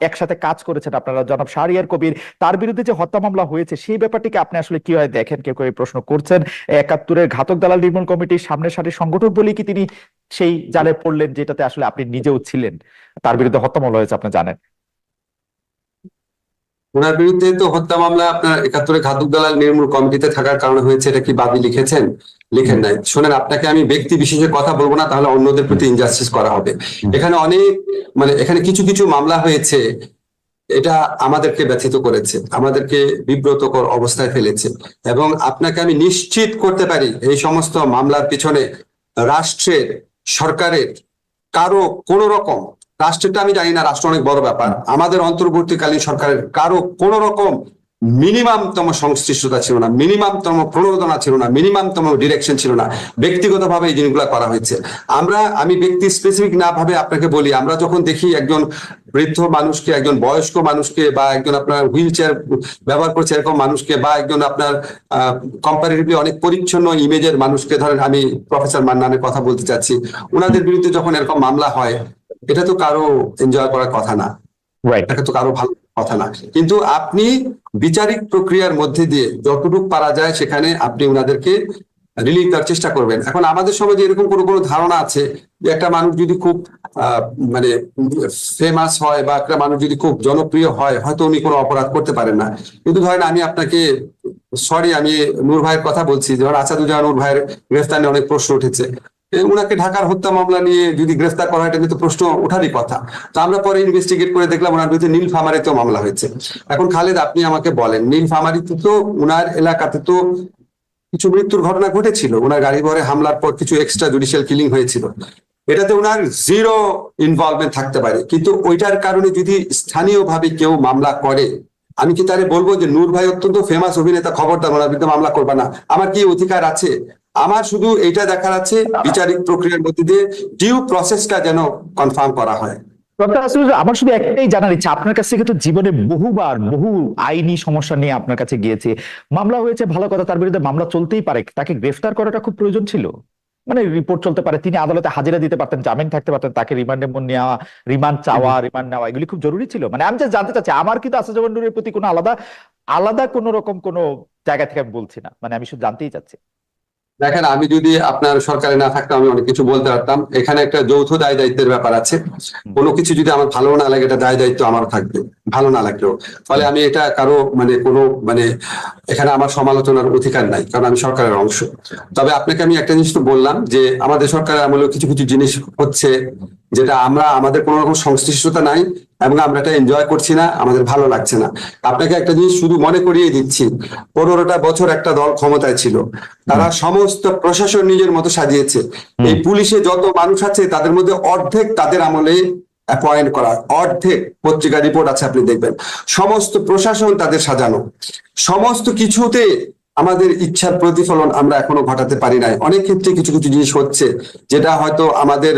একসাথে কাজ করেছেন আপনারা, জনাব শাহরিয়ার কবির, তার বিরুদ্ধে যে হত্যা মামলা হয়েছে সেই ব্যাপারটিকে আপনি আসলে কিভাবে দেখেন? কেউ কেউ এই প্রশ্ন করছেন 71-এর ঘাতক দালাল নির্মূল কমিটির সামনের সারির সংগঠক বলেই কি তিনি সেই জালে পড়লেন, যেটাতে আসলে আপনি নিজেও ছিলেন? তার বিরুদ্ধে হত্যা মামলা হয়েছে, আপনি জানেন। ওনার বিরুদ্ধে তো হত্যা মামলা আপনার 71-এ ঘাতক দালাল নির্মূল কমিটিতে থাকার কারণে হয়েছে, এটা কি বাদী লিখেছেন? লিখেন নাই। শোনেন, আপনাকে আমি ব্যক্তি বিশেষের কথা বলবো না, তাহলে অন্যদের প্রতি ইনজাস্টিস করা হবে। এখানে অনেক মানে এখানে কিছু কিছু মামলা হয়েছে, এটা আমাদেরকে ব্যথিত করেছে, আমাদেরকে বিব্রতকর অবস্থায় ফেলেছে। এবং আপনাকে আমি নিশ্চিত করতে পারি এই সমস্ত মামলার পিছনে রাষ্ট্রের, সরকারের কারো কোন রকম, রাষ্ট্রটা আমি জানি না, রাষ্ট্র অনেক বড় ব্যাপার, আমাদের অন্তর্বর্তীকালীন সরকারের কারো কোন রকম মিনিমামতম সংশ্লিষ্টতা ছিল না, মিনিমামতম প্রণোদনা ছিল না, মিনিমামতম ডিরেকশন ছিল না। ব্যক্তিগতভাবে এই জিনিসগুলো করা হয়েছে। আমি ব্যক্তি স্পেসিফিক না ভাবে আপনাকে বলি, আমরা যখন দেখি একজন বৃদ্ধ মানুষকে, একজন বয়স্ক মানুষকে, বা একজন আপনার হুইল চেয়ার ব্যবহার করছে এরকম মানুষকে, বা একজন আপনার কম্পারেটিভলি অনেক পরিচ্ছন্ন ইমেজের মানুষকে, ধরেন আমি প্রফেসর মান্নানের কথা বলতে চাচ্ছি, ওনাদের বিরুদ্ধে যখন এরকম মামলা হয়, এটা তো কারো এনজয় করার কথা না, এটা তো কারো ভালো কথা না। কিন্তু আপনি বিচারিক প্রক্রিয়ার মধ্যে দিয়ে যতটুকু পারা যায় সেখানে আপনি ওনাদেরকে রিলিফ দেওয়ার চেষ্টা করবেন। এখন আমাদের সমাজে এরকম কোনো ধারণা আছে যে একটা মানুষ যদি খুব মানে ফেমাস হয়, বা একটা মানুষ যদি খুব জনপ্রিয় হয়, হয়তো উনি কোনো অপরাধ করতে পারেন না। কিন্তু ধরেন আমি আপনাকে, সরি আমি নূর ভাইয়ের কথা বলছি, ধরেন আসাদুজ্জামান নূর ভাইয়ের গ্রেফতার নিয়ে অনেক প্রশ্ন উঠেছে। উনাকে ঢাকার হত্যা মামলা নিয়ে যদি গ্রেফতার করা হয়, এটা কিন্তু প্রশ্ন ওঠারই কথা। তো আমরা পরে ইনভেস্টিগেট করে দেখলাম ওনার বিরুদ্ধে নীলফামারীতেও মামলা হয়েছে। এখন খালেদ, আপনি আমাকে বলেন, নীলফামারীতে তো উনার এলাকাতে তো কিছু মৃত্যুর ঘটনা ঘটেছিল, ওনার গাড়ি ভরে হামলার পর কিছু এক্সট্রা জুডিশিয়াল কিলিং হয়েছিল, এটাতে ওনার জিরো ইনভলভমেন্ট থাকতে পারে। কিন্তু ওইটার কারণে যদি স্থানীয়ভাবে কেউ মামলা করে, আমি কি তারে বলবো যে নূর ভাই অত্যন্ত ফেমাস অভিনেতা, খবরদার ওনার বিরুদ্ধে মামলা করবা না? আমার কি অধিকার আছে? আমার শুধু এইটা দেখার আছে বিচারিক প্রক্রিয়ার মধ্যে দিয়ে ডিউ প্রসেসটা যেন কনফার্ম করা হয়। আমার শুধু একটাই জানার ইচ্ছা, আপনার কাছ থেকে তো জীবনে বহুবার বহু আইনি সমস্যা নিয়ে আপনার কাছে গিয়েছে, মামলা হয়েছে, ভালো কথা, তার বিরুদ্ধে মামলা চলতেই পারে, তাকে গ্রেফতার করাটা খুব প্রয়োজন ছিল। মানে রিপোর্ট চলতে পারে, তিনি আদালতে হাজিরা দিতে পারতেন, জামিন থাকতে পারতেন, তাকে রিমান্ডে নেওয়া, রিমান্ড চাওয়া, রিমান্ড নেওয়া, এগুলি খুব জরুরি ছিল। মানে আমি just জানতে চাচ্ছি, আমার কিন্তু আসাদুজ্জামান নূরের প্রতি কোনো আলাদা আলাদা কোনো রকম কোনো জায়গা থেকে আমি বলছি না, মানে আমি শুধু জানতেই চাচ্ছি। দেখেন, আমি যদি আপনার সরকারে না থাকতাম আমি অনেক কিছু বলতে পারতাম। এখানে একটা যৌথ দায় দায়িত্বের ব্যাপার আছে। কোনো কিছু যদি আমার ভালো না লাগে, এটা দায় দায়িত্ব আমার থাকবে, ভালো না লাগলেও। ফলে আমি এটা কারো কোনো এখানে আমার সমালোচনার অধিকার নাই, কারণ আমি সরকারের অংশ। তবে আপনাকে আমি একটা জিনিস তো বললাম যে আমাদের সরকারের আমলে কিছু কিছু জিনিস হচ্ছে যেটা আমাদের কোনো রকম সংশ্লিষ্টতা নাই, এবং আমরা এটা এনজয় করছি না, আমাদের ভালো লাগছে না। আপনাকে একটা জিনিস শুধু মনে করিয়ে দিচ্ছি, 15টা বছর একটা দল ক্ষমতায় ছিল, তারা সমস্ত প্রশাসন নিজের মতো সাজিয়েছে। এই পুলিশে যত মানুষ আছে তাদের মধ্যে অর্ধেক তাদের আমলে অ্যাপয়েন্ট করা, অর্ধেক পত্রিকা রিপোর্ট আছে, আপনি দেখবেন সমস্ত প্রশাসন তাদের সাজানো। সমস্ত কিছুতে আমাদের ইচ্ছার প্রতিফলন আমরা এখনো ঘটাতে পারি নাই। অনেক ক্ষেত্রে কিছু কিছু জিনিস হচ্ছে যেটা হয়তো আমাদের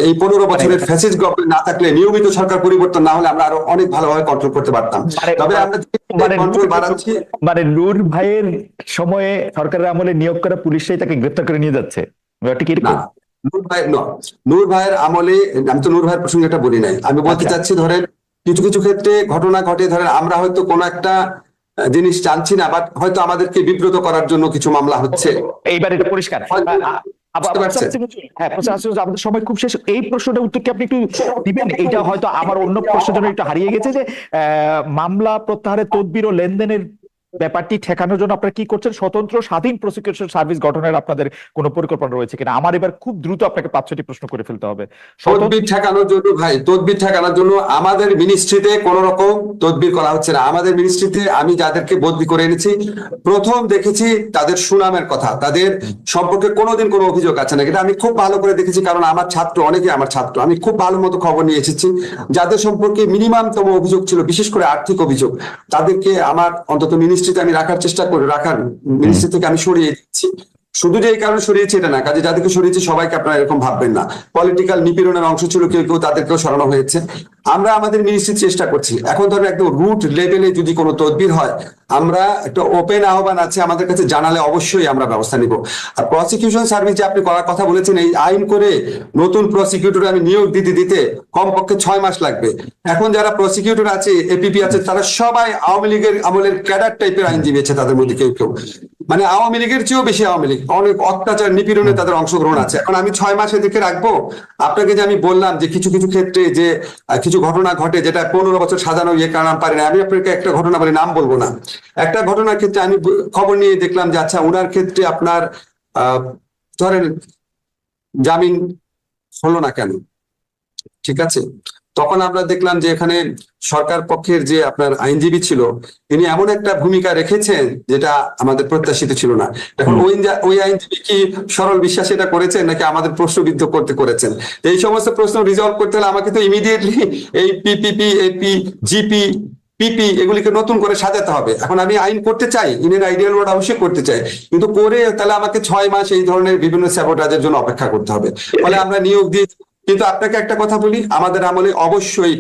এই 15 বছরের ফ্যাসিস্ট গভর্নমেন্ট না থাকলে, নিয়মিত সরকার পরিবর্তন না হলে আমরা আরো অনেক ভালোভাবে কন্ট্রোল করতে পারতাম। তবে আমরা কন্ট্রোল বাড়াচ্ছি। নূর ভাইয়ের সময়ে সরকারের আমলে নিয়োগ করা পুলিশরাই তাকে গ্রেপ্তার করে নিয়ে যাচ্ছে, ব্যাপারটা কি এরকম? নূর ভাইয়ের আমলে, আমি তো নূর ভাইয়ের প্রসঙ্গে এটা বলি নাই। আমি বলতে চাচ্ছি, ধরেন কিছু কিছু ক্ষেত্রে ঘটনা ঘটে, ধরেন আমরা হয়তো কোনো একটা জিনিস জানছি না, বাট হয়তো আমাদেরকে বিব্রত করার জন্য কিছু মামলা হচ্ছে। এইবার এটা পরিষ্কার। হ্যাঁ, আমাদের সময় খুব শেষ। এই প্রশ্নটার উত্তর কি আপনি একটু দিবেন? এটা হয়তো আমার অন্য প্রশ্নের জন্য একটু হারিয়ে গেছে, যে মামলা প্রত্যাহারের তদবির ও লেনদেনের ব্যাপারটি ঠেকানোর জন্য আপনারা কি করছেন? স্বতন্ত্র স্বাধীন প্রসিকিউশন সার্ভিস গঠনের আপনাদের কোনো পরিকল্পনা রয়েছে কিনা? আমার এবার খুব দ্রুত আপনাকে 5-6টি প্রশ্ন করে ফেলতে হবে। তদবির ঠেকানোর জন্য ভাই, তদবির ঠেকানোর জন্য আমাদের মিনিস্ট্রিতে কোন রকম তদবির করা হচ্ছে না। আমাদের মিনিস্ট্রিতে আমি যাদেরকে বদলি করে এনেছি, প্রথম দেখেছি তাদের সুনামের কথা, তাদের সম্পর্কে কোনোদিন কোনো অভিযোগ আছে না, এটা আমি খুব ভালো করে দেখেছি। কারণ আমার ছাত্র, অনেকে আমার ছাত্র, আমি খুব ভালো মতো খবর নিয়ে এসেছি। যাদের সম্পর্কে মিনিমামতম অভিযোগ ছিল, বিশেষ করে আর্থিক অভিযোগ, তাদেরকে আমার অন্তত মিনিস্ট্রিতে আমি রাখার চেষ্টা করে মিনিস্ট্রি থেকে আমি সরিয়ে দিচ্ছি। শুধু যে এই কারণে সরিয়েছি এটা না, কাজে যাদেরকে সরিয়েছি সবাইকে আপনারা এরকম ভাববেন না। পলিটিক্যাল নিপীড়নের অংশ ছিল কেউ কেউ, তাদেরকেও সরানো হয়েছে। আমরা আমাদের মিনিস্ট্রির চেষ্টা করছি। এখন ধরো একদম রুট লেভেলে যদি কোনো তদবির হয়, আমরা একটা ওপেন আহ্বান আছে, আমাদের কাছে জানালে অবশ্যই আমরা ব্যবস্থা নিব। আর প্রসিকিউশন সার্ভিস যে আপনি করার কথা বলেছেন, এই আইন করে নতুন প্রসিকিউটর আমি নিয়োগ দিতে কমপক্ষে 6 মাস লাগবে। এখন যারা প্রসিকিউটর আছে, এপিপি আছে, তারা সবাই আওয়ামী লীগের আমলের ক্যাডার টাইপের আইনজীবী আছে তাদের মধ্যে কেউ কেউ, আওয়ামী লীগের চেয়েও বেশি আওয়ামী লীগ, অনেক অত্যাচার নিপীড়নে তাদের অংশগ্রহণ আছে। এখন আমি 6 মাস এদিকে রাখবো? আপনাকে যে আমি বললাম যে কিছু কিছু ক্ষেত্রে যে কিছু ঘটনা ঘটে যেটা 15 বছর সাজানো কারণ আমি পারি না। আমি আপনাকে একটা ঘটনা বলি, নাম বলবো না। একটা ঘটনার ক্ষেত্রে আমি খবর নিয়ে দেখলাম যে আচ্ছা, ওনার ক্ষেত্রে আপনার ধরেন জামিন হলো না কেন, ঠিক আছে? তখন আমরা দেখলাম যে এখানে সরকার পক্ষের যে আপনার আইনজীবী ছিল, তিনি এমন একটা ভূমিকা রেখেছেন যেটা আমাদের প্রত্যাশিত ছিল না। এখন ওই আইনজীবী কি সরল বিশ্বাস এটা করেছেন, নাকি আমাদের প্রশ্নবিদ্ধ করেছেন? এই সমস্ত প্রশ্ন রিজলভ করতে হলে আমাকে তো ইমিডিয়েটলি এই পিপিপি, এপি, জিপি, পিপি এগুলিকে নতুন করে সাজাতে হবে। এখন আমি আইন করতে চাই, ইনের আইডিয়াল ওয়ার্ড অবশ্যই করতে চাই, কিন্তু করে তাহলে আমাকে 6 মাস এই ধরনের বিভিন্ন স্যাবোটাজের জন্য অপেক্ষা করতে হবে। ফলে আমরা নিয়োগ দিয়ে, কিন্তু আপনাকে একটা কথা বলি, আমাদের আমলে অবশ্যই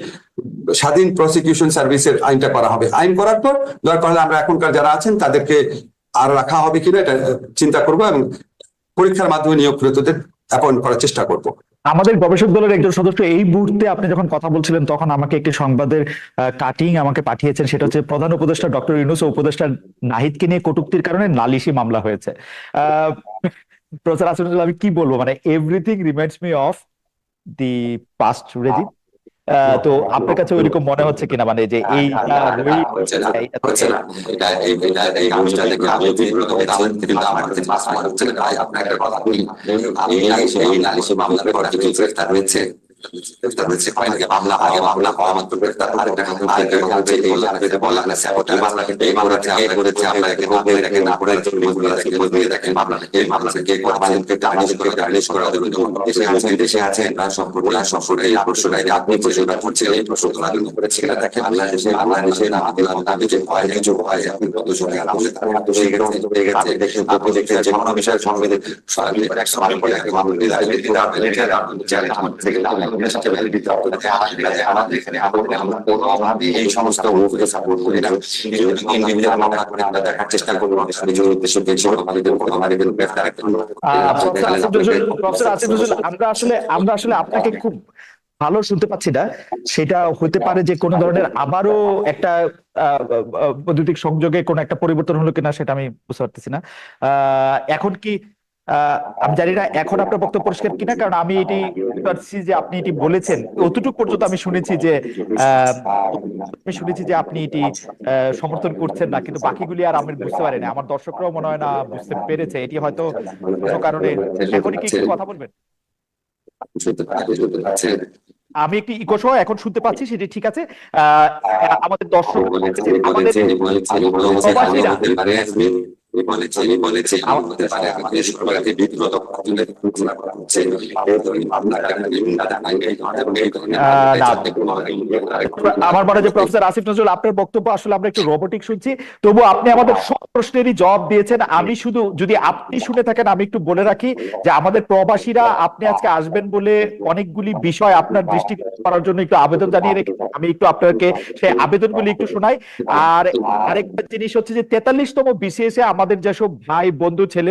স্বাধীন প্রসিকিউশন সার্ভিসের আইনটা করা হবে। আইন করার পর দরকার হলে আমরা এখনকার যারা আছেন তাদেরকে আর রাখা হবে কিনা এটা চিন্তা করবো, এবং পরীক্ষার মাধ্যমে নিয়োগকৃতদের অ্যাপয়েন্ট করার চেষ্টা করব। আমাদের গবেষক দলের একজন সদস্য এই মুহূর্তে আপনি যখন কথা বলছিলেন তখন আমাকে একটি সংবাদের কাটিং আমাকে পাঠিয়েছেন। সেটা হচ্ছে প্রধান উপদেষ্টা ডক্টর ইউনূস ও উপদেষ্টা নাহিদকে নিয়ে কটূক্তির কারণে নালিশি মামলা হয়েছে। প্রফেসর আসিফুজ্জামান, আমি কি বলবো, everything reminds me of the past regime. তো আপনার কাছে ওইরকম মনে হচ্ছে কিনা, যে এই মামলা হওয়া মাত্র দেশে আছেন আপনি পরিষ্কার করছেন এই প্রশ্ন তোলার জন্য করেছিলেন। দেখেন বাংলাদেশে আমাদের কিছু ভয় কিছু ভয় আপনি কত সময় যেকোনো বিষয়ের সংবিধান এই সমস্ত সাপোর্ট করি না। আমরা দেখার চেষ্টা করবো আমরা আসলে আপনাকে খুব ভালো শুনতে পাচ্ছি না। সেটা হতে পারে যে কোনো ধরনের আবারও একটা বৈদ্যুতিক সংযোগে কোনো একটা পরিবর্তন হলো কিনা সেটা আমি বুঝতে পারতেছি না। এখন কি আমি জানি না এখন আপনার বক্তব্য পরিষ্কার কিনা, কারণ আমি এটি পারছি যে আপনি এটি বলেছেন, অতটুকু পর্যন্ত আমি শুনেছি যে আপনি এটি সমর্থন করছেন না, কিন্তু বাকিগুলি আর আমি বুঝতে পারিনি। আমার দর্শকরাও মনে হয় না বুঝতে পেরেছে এটি, হয়তো কোনো কারণে। এখনই কি একটু কথা বলবেন? শুনতে পাচ্ছেন? আমি একটি ইকো সহ এখন শুনতে পাচ্ছি, সেটি ঠিক আছে। আহ আমাদের দর্শক আমাদের প্রবাসীরা আমার মনে হয় যে প্রফেসর আসিফ নজরুল, আপনার বক্তব্য আসলে আমরা একটু রোবোটিক শুনছি, তবু আপনি আমাদের সব প্রশ্নেরই জবাব দিয়েছেন। আমি শুধু, যদি আপনি শুনে থাকেন, আমি একটু বলে রাখি যে আমাদের প্রবাসীরা আপনি আজকে আসবেন বলে অনেকগুলি বিষয় আপনার দৃষ্টি করার জন্য একটু আবেদন জানিয়ে রেখেছে। আমি একটু আপনাকে সেই আবেদনগুলি একটু শোনাই। আর আরেকটা জিনিস হচ্ছে যে 43তম বিসিএস এ আমাদের যেসব ভাই বন্ধু ছেলে,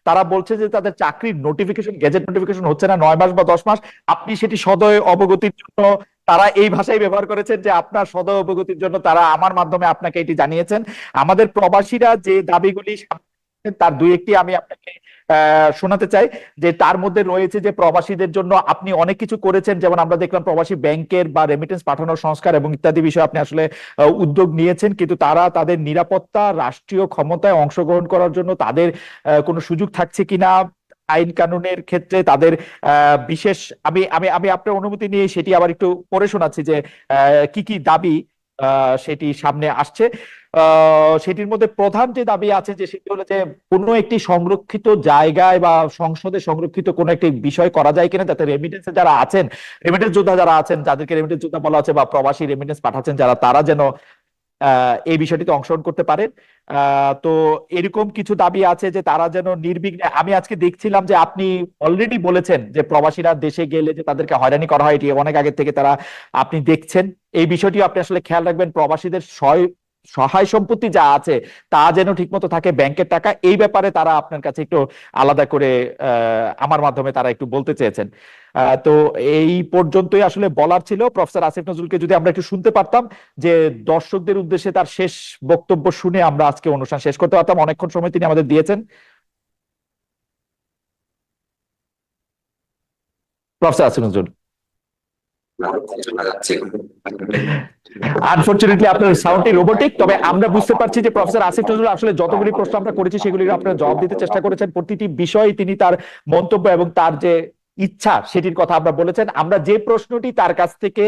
তারা বলছে যে তাদের চাকরির নোটিফিকেশন, গেজেট নোটিফিকেশন হচ্ছে না 9 মাস বা 10 মাস। আপনি সেটি সদয় অবগতির জন্য, তারা এই ভাষাই ব্যবহার করেছেন যে আপনার সদয় অবগতির জন্য তারা আমার মাধ্যমে আপনাকে এটি জানিয়েছেন। আমাদের প্রবাসীরা যে দাবিগুলি তার দুই একটি আমি আপনাকে শোনাতে চাই। যে তার মধ্যে রয়েছে যে প্রবাসীদের জন্য আপনি অনেক কিছু করেছেন, যেমন আমরা দেখলাম প্রবাসী ব্যাংকের বা রেমিটেন্স পাঠানোর সংস্কার এবং ইত্যাদি বিষয়ে আপনি আসলে উদ্যোগ নিয়েছেন, কিন্তু তারা তাদের নিরাপত্তা, রাষ্ট্রীয় ক্ষমতায় অংশগ্রহণ করার জন্য তাদের কোনো সুযোগ থাকছে কিনা, আইন কানুনের ক্ষেত্রে তাদের বিশেষ, আমি আমি আমি আপনার অনুমতি নিয়ে সেটি আবার একটু পড়ে শোনাচ্ছি যে কি কি দাবি সেটি সামনে আসছে। সেটির মধ্যে প্রধান যে দাবি আছে যে সেটি হলো যে কোনো একটি সংরক্ষিত জায়গায় বা সংসদে সংরক্ষিত কোনো একটি বিষয় করা যায় কিনা, যাতে রেমিটেন্সে যারা আছেন, রেমিটেন্স যোদ্ধা যারা আছেন, যাদেরকে রেমিটেন্স যোদ্ধা বলা হচ্ছে বা প্রবাসী রেমিটেন্স পাঠাচ্ছেন যারা, তারা যেন এই বিষয়টিতে অংশগ্রহণ করতে পারেন। তো এরকম কিছু দাবি আছে যে তারা যেন নির্বিঘ্নে, আমি আজকে দেখছিলাম যে আপনি অলরেডি বলেছেন যে প্রবাসীরা দেশে গেলে যে তাদেরকে হয়রানি করা হয়, এটি অনেক আগে থেকে তারা, আপনি দেখছেন। এই বিষয়টিও আপনি আসলে খেয়াল রাখবেন, প্রবাসীদের সহায় সম্পত্তি যা আছে তা যেন ঠিকমতো থাকে, ব্যাংকের টাকা, এই ব্যাপারে তারা আপনার কাছে একটু আলাদা করে আমার মাধ্যমে তারা একটু বলতে চেয়েছেন। তো এই পর্যন্তই আসলে বলার ছিল। প্রফেসর আসিফ নজরুলকে যদি আমরা একটু শুনতে পারতাম, যে দর্শকদের উদ্দেশ্যে তার শেষ বক্তব্য শুনে আমরা আজকে অনুষ্ঠান শেষ করতে পারতাম। অনেকক্ষণ সময় তিনি আমাদের দিয়েছেন। প্রফেসর আসিফ নজরুল, আনফরচুনেটলি আপনার সাউন্ডটি রোবোটিক, তবে আমরা বুঝতে পারছি যে প্রফেসর আসিফ নজরুল আসলে যতগুলি প্রশ্ন আমরা করেছি সেগুলির আপনারা জবাব দিতে চেষ্টা করেছেন। প্রতিটি বিষয়ে তিনি তার মন্তব্য এবং তার যে ইচ্ছা সেটির কথা আমরা বলেছেন। আমরা যে প্রশ্নটি তার কাছ থেকে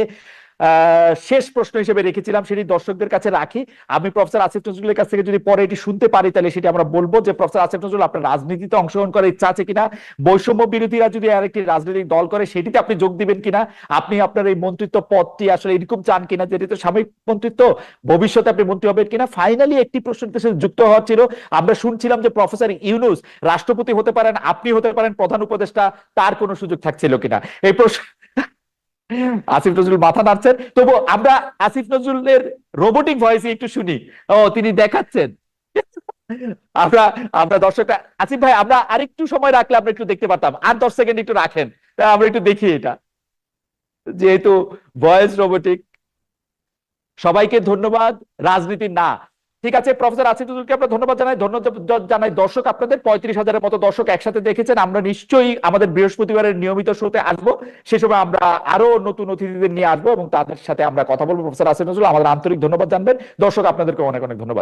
শেষ প্রশ্ন হিসেবে রেখেছিলাম সেটি দর্শকদের কাছে রাখি। আমি প্রফেসর আসিফ নজরুলের কাছ থেকে যদি পরে এটি শুনতে পারি, তাহলে সেটি আমরা বলবো যে প্রফেসর আসিফ নজরুল, আপনার রাজনীতিতে অংশগ্রহণ করার ইচ্ছা আছে কিনা, বৈষম্য বিরোধীরা যদি আরেকটি রাজনৈতিক দল করে সেটিতে আপনি যোগ দিবেন কিনা, আপনি আপনার এই মন্ত্রিত্ব পদটি আসলে এরকম চান কিনা, যেটি তো সাময়িক মন্ত্রিত্ব, ভবিষ্যতে আপনি মন্ত্রী হবেন কিনা। ফাইনালি একটি প্রশ্নের সাথে যুক্ত হওয়া ছিল, আমরা শুনছিলাম যে প্রফেসর ইউনূস রাষ্ট্রপতি হতে পারেন, আপনি হতে পারেন প্রধান উপদেষ্টা, তার কোনো সুযোগ থাকছিল কিনা। এই প্রশ্ন আসিফ নজরুল মাথা নাড়ছেন, তবু আমরা আসিফ নজরুলের রোবোটিক ভয়েসে একটু শুনি। ও, তিনি দেখাচ্ছেন। আমরা আমরা দর্শকটা, আসিফ ভাই, আমরা আরেকটু সময় রাখলে আমরা একটু দেখতে পারতাম, আর 10 সেকেন্ড একটু রাখেন, আমরা একটু দেখি এটা, যেহেতু ভয়েস রোবোটিক। সবাইকে ধন্যবাদ। রাজনীতি না, ঠিক আছে। প্রফেসর আসিফ নজরুলকে আমরা ধন্যবাদ জানাই। দর্শক, আপনাদের 35,000-এর মতো দর্শক একসাথে দেখেছেন। আমরা নিশ্চয়ই আমাদের বৃহস্পতিবারের নিয়মিত শোতে আসবো, সে সময় আমরা আরো নতুন অতিথিদের নিয়ে আসবো এবং তাদের সাথে আমরা কথা বলবো। প্রফেসর আসিফ নজরুল, আমাদের আন্তরিক ধন্যবাদ জানবেন। দর্শক, আপনাদেরকে অনেক অনেক ধন্যবাদ।